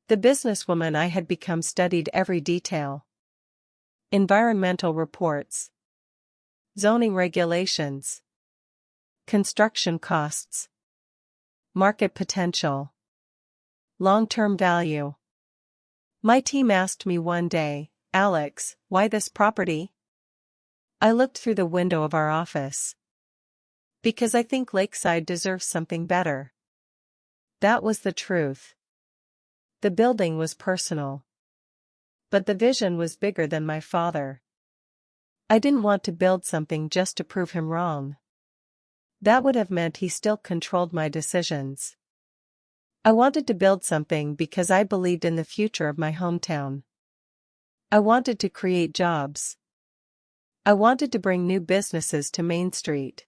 The businesswoman I had become studied every detail. Environmental reports. Zoning regulations. Construction costs. Market potential. Long-term value. My team asked me one day, "Alex, why this property?" I looked through the window of our office. Because I think Lakeside deserves something better. That was the truth. The building was personal. But the vision was bigger than my father. I didn't want to build something just to prove him wrong. That would have meant he still controlled my decisions. I wanted to build something because I believed in the future of my hometown. I wanted to create jobs. I wanted to bring new businesses to Main Street.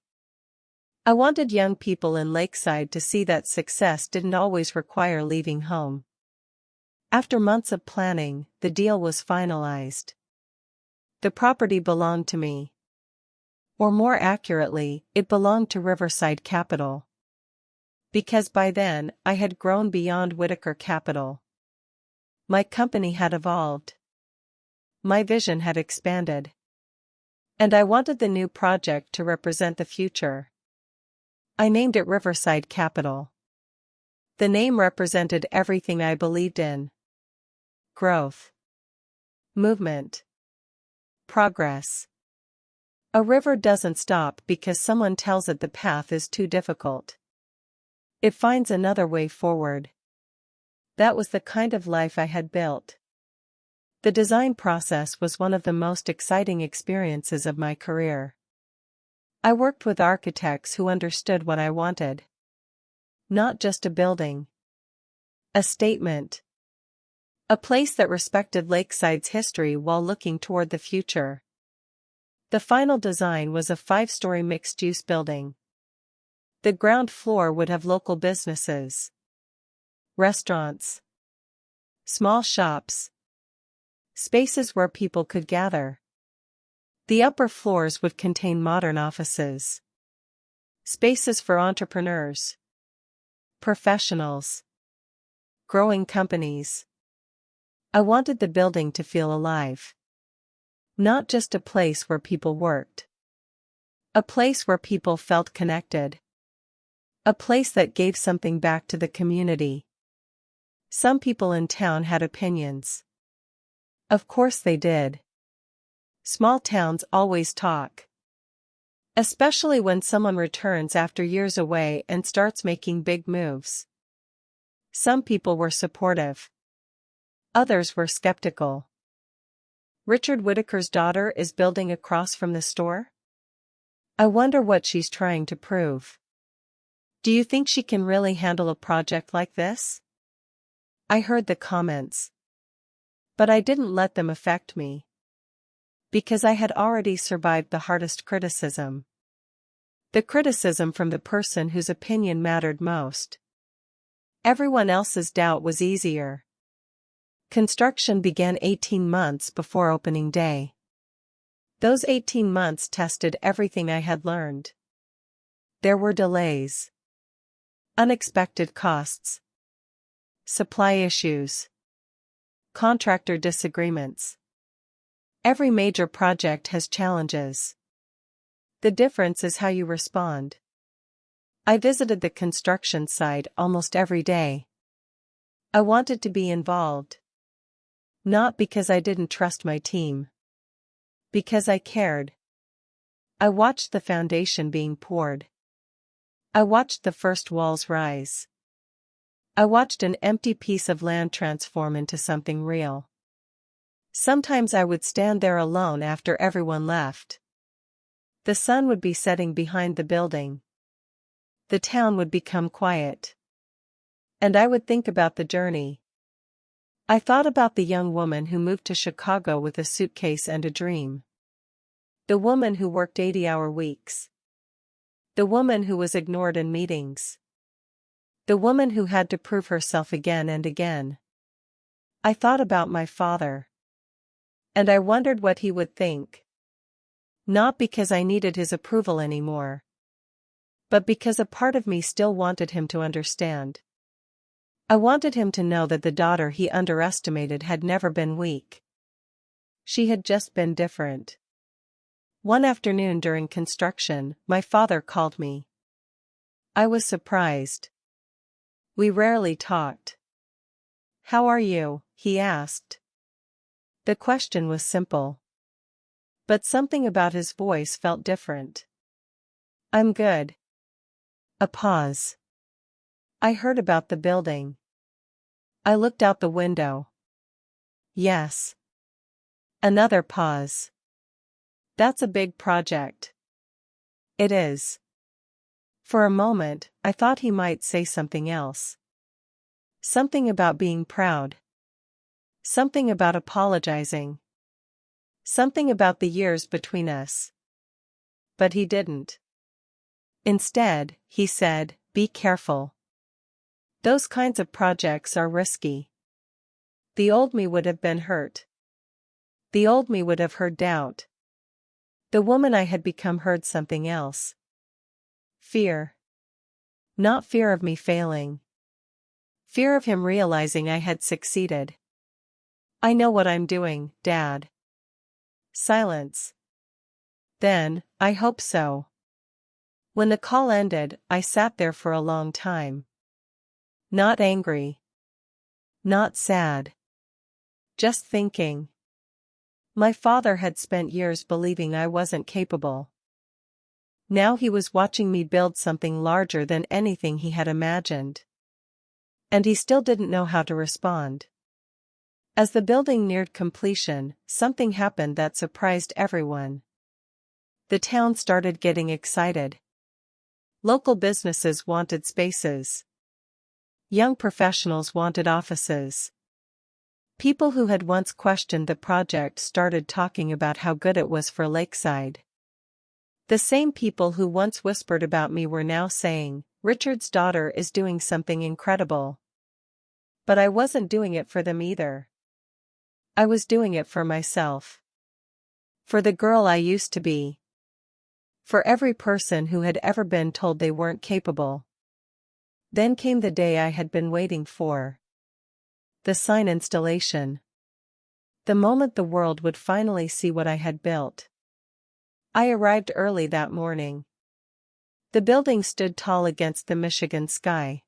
I wanted young people in Lakeside to see that success didn't always require leaving home. After months of planning, the deal was finalized. The property belonged to me. Or more accurately, it belonged to Riverside Capital. Because by then, I had grown beyond Whitaker Capital. My company had evolved. My vision had expanded. And I wanted the new project to represent the future. I named it Riverside Capital. The name represented everything I believed in. Growth. Movement. Progress. A river doesn't stop because someone tells it the path is too difficult. It finds another way forward. That was the kind of life I had built. The design process was one of the most exciting experiences of my career. I worked with architects who understood what I wanted. Not just a building. A statement. A place that respected Lakeside's history while looking toward the future. The final design was a 5-story mixed-use building. The ground floor would have local businesses. Restaurants. Small shops. Spaces where people could gather. The upper floors would contain modern offices. Spaces for entrepreneurs. Professionals. Growing companies. I wanted the building to feel alive. Not just a place where people worked. A place where people felt connected. A place that gave something back to the community. Some people in town had opinions. Of course they did. Small towns always talk. Especially when someone returns after years away and starts making big moves. Some people were supportive. Others were skeptical. Richard Whitaker's daughter is building across from the store? I wonder what she's trying to prove. Do you think she can really handle a project like this? I heard the comments. But I didn't let them affect me. Because I had already survived the hardest criticism. The criticism from the person whose opinion mattered most. Everyone else's doubt was easier. Construction began 18 months before opening day. Those 18 months tested everything I had learned. There were delays. Unexpected costs. Supply issues. Contractor disagreements. Every major project has challenges. The difference is how you respond. I visited the construction site almost every day. I wanted to be involved. Not because I didn't trust my team. Because I cared. I watched the foundation being poured. I watched the first walls rise. I watched an empty piece of land transform into something real. Sometimes I would stand there alone after everyone left. The sun would be setting behind the building. The town would become quiet. And I would think about the journey. I thought about the young woman who moved to Chicago with a suitcase and a dream. The woman who worked 80-hour weeks. The woman who was ignored in meetings. The woman who had to prove herself again and again. I thought about my father. And I wondered what he would think. Not because I needed his approval anymore. But because a part of me still wanted him to understand. I wanted him to know that the daughter he underestimated had never been weak. She had just been different. One afternoon during construction, my father called me. I was surprised. We rarely talked. "How are you?" he asked. The question was simple. But something about his voice felt different. "I'm good." A pause. I heard about the building. I looked out the window. Yes. Another pause. "That's a big project." "It is." For a moment, I thought he might say something else. Something about being proud. Something about apologizing. Something about the years between us. But he didn't. Instead, he said, "Be careful. Those kinds of projects are risky." The old me would have been hurt. The old me would have heard doubt. The woman I had become heard something else. Fear. Not fear of me failing. Fear of him realizing I had succeeded. "I know what I'm doing, Dad." Silence. Then, "I hope so." When the call ended, I sat there for a long time. Not angry. Not sad. Just thinking. My father had spent years believing I wasn't capable. Now he was watching me build something larger than anything he had imagined. And he still didn't know how to respond. As the building neared completion, something happened that surprised everyone. The town started getting excited. Local businesses wanted spaces. Young professionals wanted offices. People who had once questioned the project started talking about how good it was for Lakeside. The same people who once whispered about me were now saying, "Richard's daughter is doing something incredible." But I wasn't doing it for them either. I was doing it for myself. For the girl I used to be. For every person who had ever been told they weren't capable. Then came the day I had been waiting for. The sign installation. The moment the world would finally see what I had built. I arrived early that morning. The building stood tall against the Michigan sky.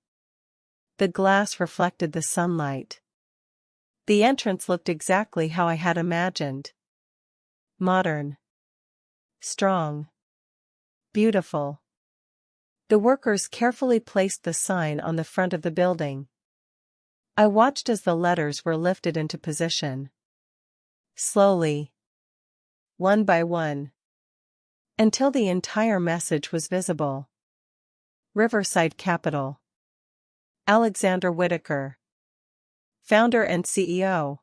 The glass reflected the sunlight. The entrance looked exactly how I had imagined. Modern. Strong. Beautiful. The workers carefully placed the sign on the front of the building. I watched as the letters were lifted into position. Slowly. One by one. Until the entire message was visible. Riverside Capital. Alex Whitaker. Founder and CEO.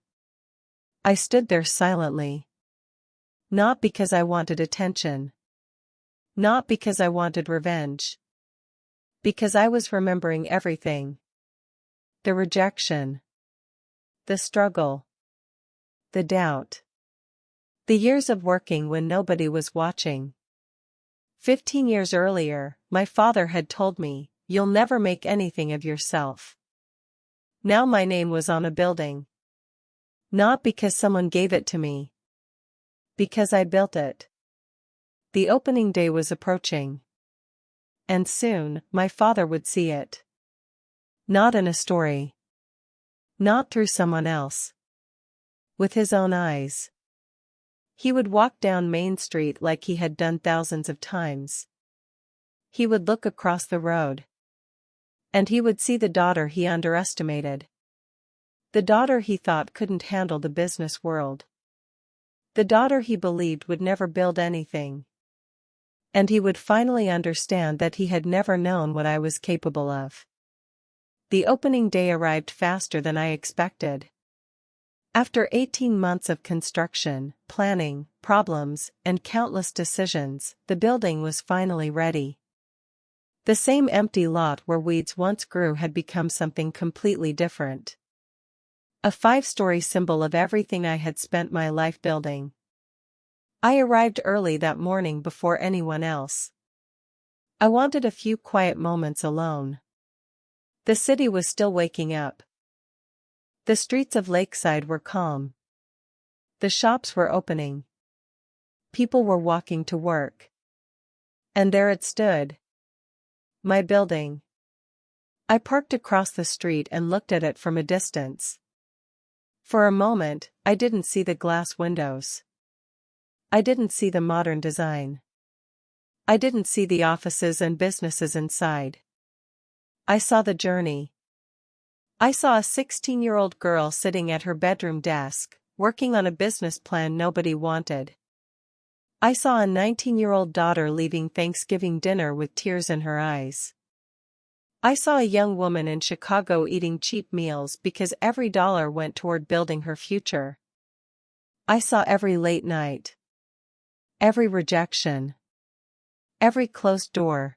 I stood there silently. Not because I wanted attention. Not because I wanted revenge. Because I was remembering everything. The rejection. The struggle. The doubt. The years of working when nobody was watching. 15 years earlier, my father had told me, "You'll never make anything of yourself." Now my name was on a building. Not because someone gave it to me. Because I built it. The opening day was approaching. And soon, my father would see it. Not in a story. Not through someone else. With his own eyes. He would walk down Main Street like he had done thousands of times. He would look across the road. And he would see the daughter he underestimated. The daughter he thought couldn't handle the business world. The daughter he believed would never build anything. And he would finally understand that he had never known what I was capable of. The opening day arrived faster than I expected. After 18 months of construction, planning, problems, and countless decisions, the building was finally ready. The same empty lot where weeds once grew had become something completely different. A 5-story symbol of everything I had spent my life building. I arrived early that morning before anyone else. I wanted a few quiet moments alone. The city was still waking up. The streets of Lakeside were calm. The shops were opening. People were walking to work. And there it stood. My building. I parked across the street and looked at it from a distance. For a moment, I didn't see the glass windows. I didn't see the modern design. I didn't see the offices and businesses inside. I saw the journey. I saw a 16-year-old girl sitting at her bedroom desk, working on a business plan nobody wanted. I saw a 19-year-old daughter leaving Thanksgiving dinner with tears in her eyes. I saw a young woman in Chicago eating cheap meals because every dollar went toward building her future. I saw every late night. Every rejection. Every closed door.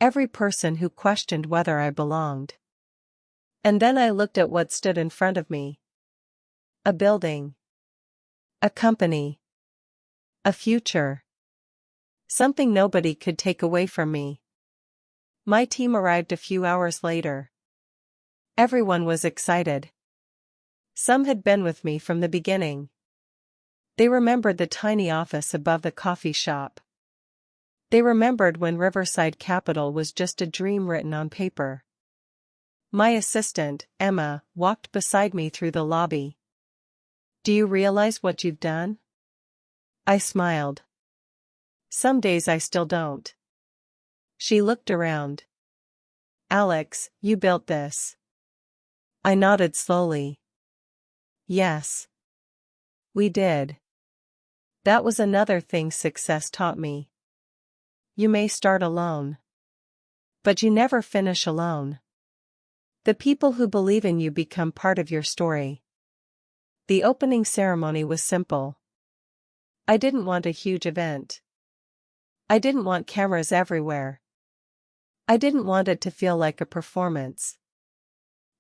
Every person who questioned whether I belonged. And then I looked at what stood in front of me. A building. A company. A future. Something nobody could take away from me. My team arrived a few hours later. Everyone was excited. Some had been with me from the beginning. They remembered the tiny office above the coffee shop. They remembered when Riverside Capital was just a dream written on paper. My assistant, Emma, walked beside me through the lobby. "Do you realize what you've done?" I smiled. "Some days I still don't." She looked around. "Alex, you built this." I nodded slowly. "Yes. We did." That was another thing success taught me. You may start alone. But you never finish alone. The people who believe in you become part of your story. The opening ceremony was simple. I didn't want a huge event. I didn't want cameras everywhere. I didn't want it to feel like a performance.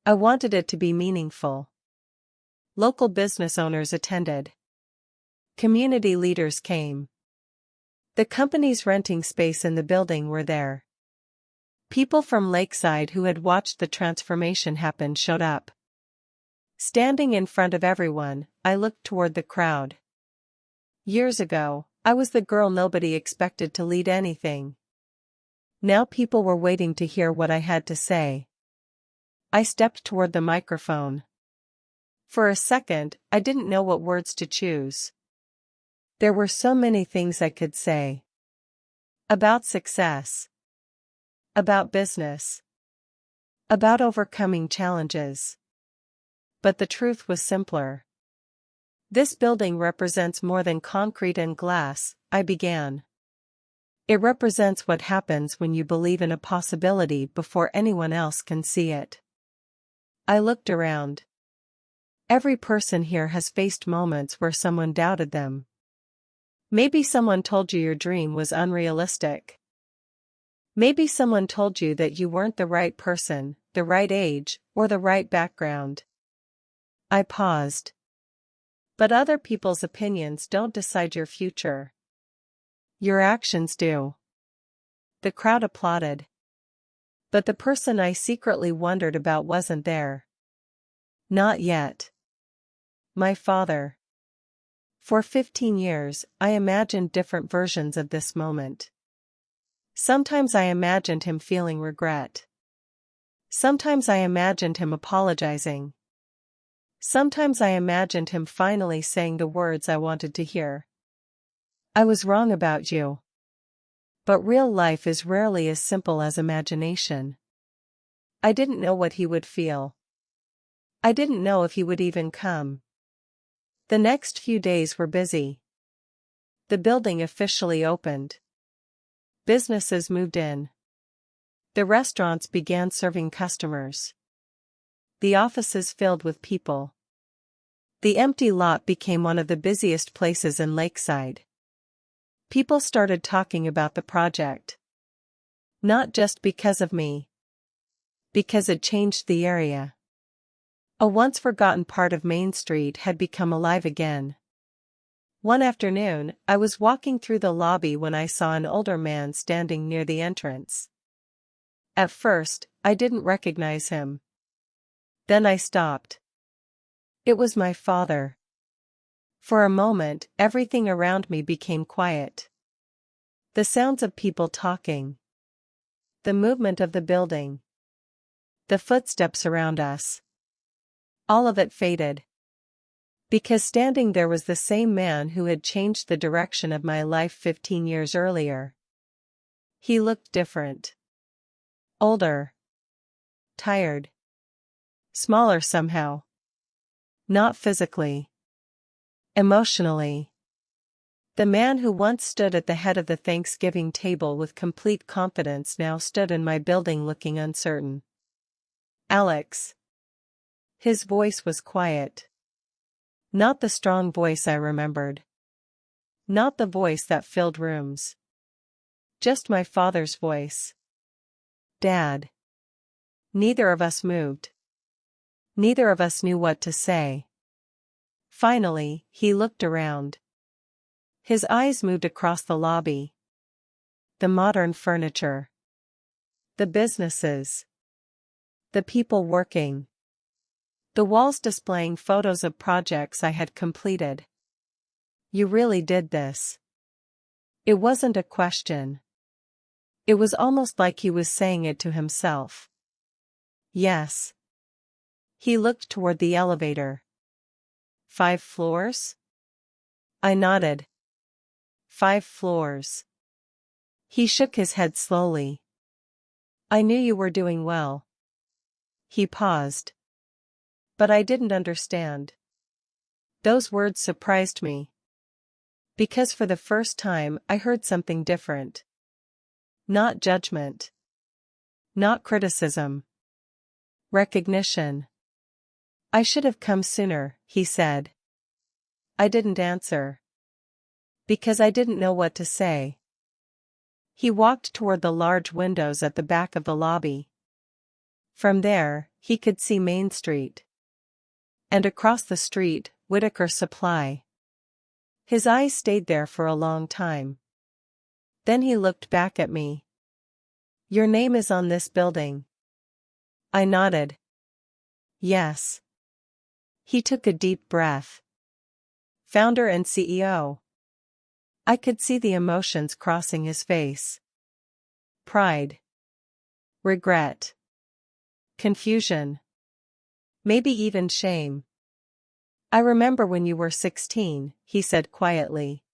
I wanted it to be meaningful. Local business owners attended. Community leaders came. The companies renting space in the building were there. People from Lakeside who had watched the transformation happen showed up. Standing in front of everyone, I looked toward the crowd. Years ago, I was the girl nobody expected to lead anything. Now people were waiting to hear what I had to say. I stepped toward the microphone. For a second, I didn't know what words to choose. There were so many things I could say. About success. About business. About overcoming challenges. But the truth was simpler. This building represents more than concrete and glass, I began. It represents what happens when you believe in a possibility before anyone else can see it. I looked around. Every person here has faced moments where someone doubted them. Maybe someone told you your dream was unrealistic. Maybe someone told you that you weren't the right person, the right age, or the right background. I paused. But other people's opinions don't decide your future. Your actions do. The crowd applauded. But the person I secretly wondered about wasn't there. Not yet. My father. For 15 years, I imagined different versions of this moment. Sometimes I imagined him feeling regret. Sometimes I imagined him apologizing. Sometimes I imagined him finally saying the words I wanted to hear. I was wrong about you. But real life is rarely as simple as imagination. I didn't know what he would feel. I didn't know if he would even come. The next few days were busy. The building officially opened. Businesses moved in. The restaurants began serving customers. The offices filled with people. The empty lot became one of the busiest places in Lakeside. People started talking about the project. Not just because of me. Because it changed the area. A once forgotten part of Main Street had become alive again. One afternoon, I was walking through the lobby when I saw an older man standing near the entrance. At first, I didn't recognize him. Then I stopped. It was my father. For a moment, everything around me became quiet. The sounds of people talking. The movement of the building. The footsteps around us. All of it faded. Because standing there was the same man who had changed the direction of my life 15 years earlier. He looked different. Older. Tired. Smaller somehow. Not physically. Emotionally. The man who once stood at the head of the Thanksgiving table with complete confidence now stood in my building looking uncertain. Alex. His voice was quiet. Not the strong voice I remembered. Not the voice that filled rooms. Just my father's voice. Dad. Neither of us moved. Neither of us knew what to say. Finally, he looked around. His eyes moved across the lobby. The modern furniture. The businesses. The people working. The walls displaying photos of projects I had completed. You really did this. It wasn't a question. It was almost like he was saying it to himself. Yes. He looked toward the elevator. 5 floors? I nodded. 5 floors. He shook his head slowly. I knew you were doing well. He paused. But I didn't understand. Those words surprised me. Because for the first time I heard something different. Not judgment. Not criticism. Recognition. I should have come sooner, he said. I didn't answer. Because I didn't know what to say. He walked toward the large windows at the back of the lobby. From there, he could see Main Street. And across the street, Whitaker Supply. His eyes stayed there for a long time. Then he looked back at me. Your name is on this building. I nodded. Yes. He took a deep breath. Founder and CEO. I could see the emotions crossing his face. Pride. Regret. Confusion. Maybe even shame. I remember when you were 16, he said quietly.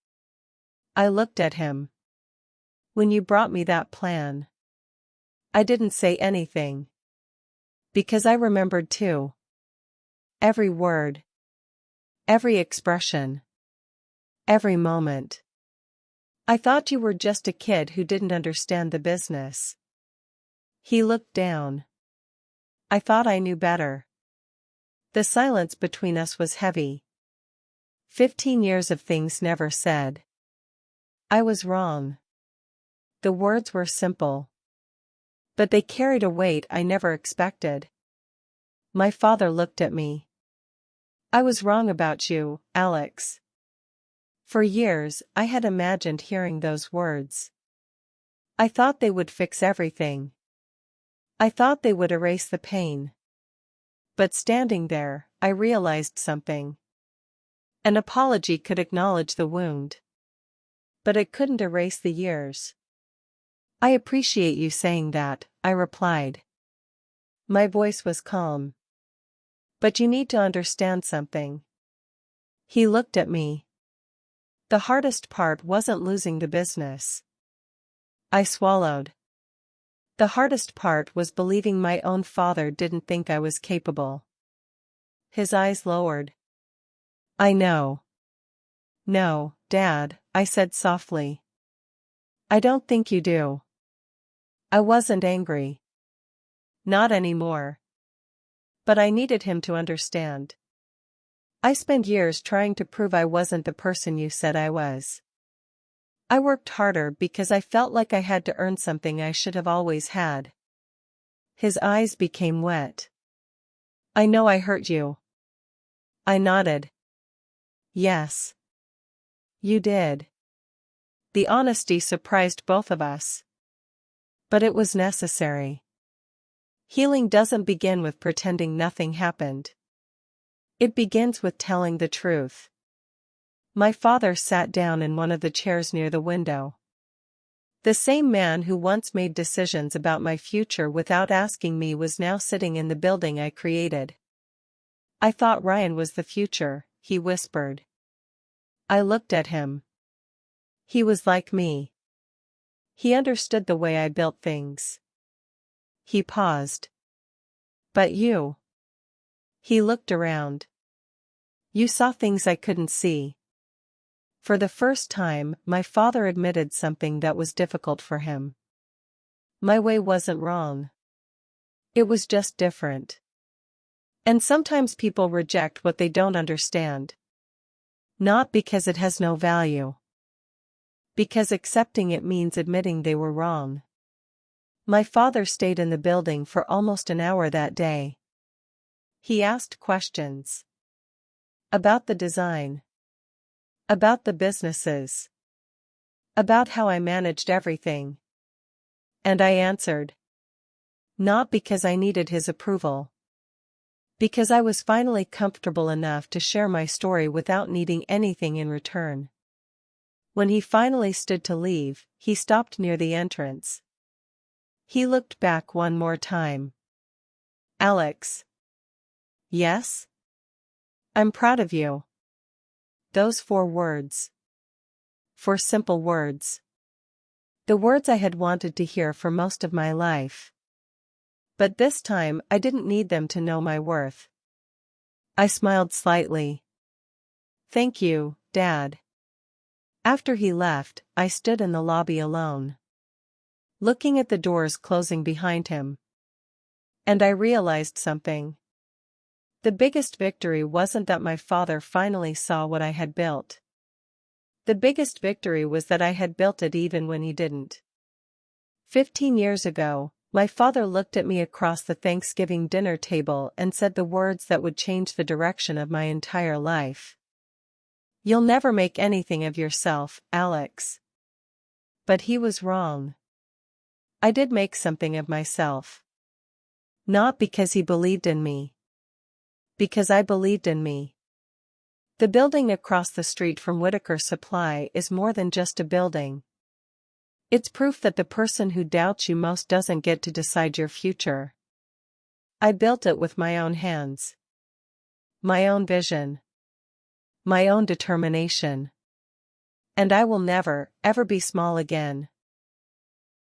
I looked at him. When you brought me that plan. I didn't say anything. Because I remembered too. Every word. Every expression. Every moment. I thought you were just a kid who didn't understand the business. He looked down. I thought I knew better. The silence between us was heavy. 15 years of things never said. I was wrong. The words were simple. But they carried a weight I never expected. My father looked at me. I was wrong about you, Alex. For years, I had imagined hearing those words. I thought they would fix everything. I thought they would erase the pain. But standing there, I realized something. An apology could acknowledge the wound. But it couldn't erase the years. I appreciate you saying that, I replied. My voice was calm. But you need to understand something. He looked at me. The hardest part wasn't losing the business. I swallowed. The hardest part was believing my own father didn't think I was capable. His eyes lowered. I know. No, Dad, I said softly. I don't think you do. I wasn't angry. Not anymore. But I needed him to understand. I spent years trying to prove I wasn't the person you said I was. I worked harder because I felt like I had to earn something I should have always had. His eyes became wet. I know I hurt you. I nodded. Yes. You did. The honesty surprised both of us. But it was necessary. Healing doesn't begin with pretending nothing happened. It begins with telling the truth. My father sat down in one of the chairs near the window. The same man who once made decisions about my future without asking me was now sitting in the building I created. I thought Ryan was the future, he whispered. I looked at him. He was like me. He understood the way I built things. He paused. But you. He looked around. You saw things I couldn't see. For the first time, my father admitted something that was difficult for him. My way wasn't wrong. It was just different. And sometimes people reject what they don't understand. Not because it has no value. Because accepting it means admitting they were wrong. My father stayed in the building for almost an hour that day. He asked questions. About the design. About the businesses. About how I managed everything. And I answered. Not because I needed his approval. Because I was finally comfortable enough to share my story without needing anything in return. When he finally stood to leave, he stopped near the entrance. He looked back one more time. Alex. Yes? I'm proud of you. Those 4 words. 4 simple words. The words I had wanted to hear for most of my life. But this time I didn't need them to know my worth. I smiled slightly. Thank you, Dad. After he left, I stood in the lobby alone, looking at the doors closing behind him. And I realized something. The biggest victory wasn't that my father finally saw what I had built. The biggest victory was that I had built it even when he didn't. 15 years ago, my father looked at me across the Thanksgiving dinner table and said the words that would change the direction of my entire life. You'll never make anything of yourself, Alex. But he was wrong. I did make something of myself. Not because he believed in me. Because I believed in me. The building across the street from Whitaker Supply is more than just a building. It's proof that the person who doubts you most doesn't get to decide your future. I built it with my own hands. My own vision. My own determination. And I will never, ever be small again.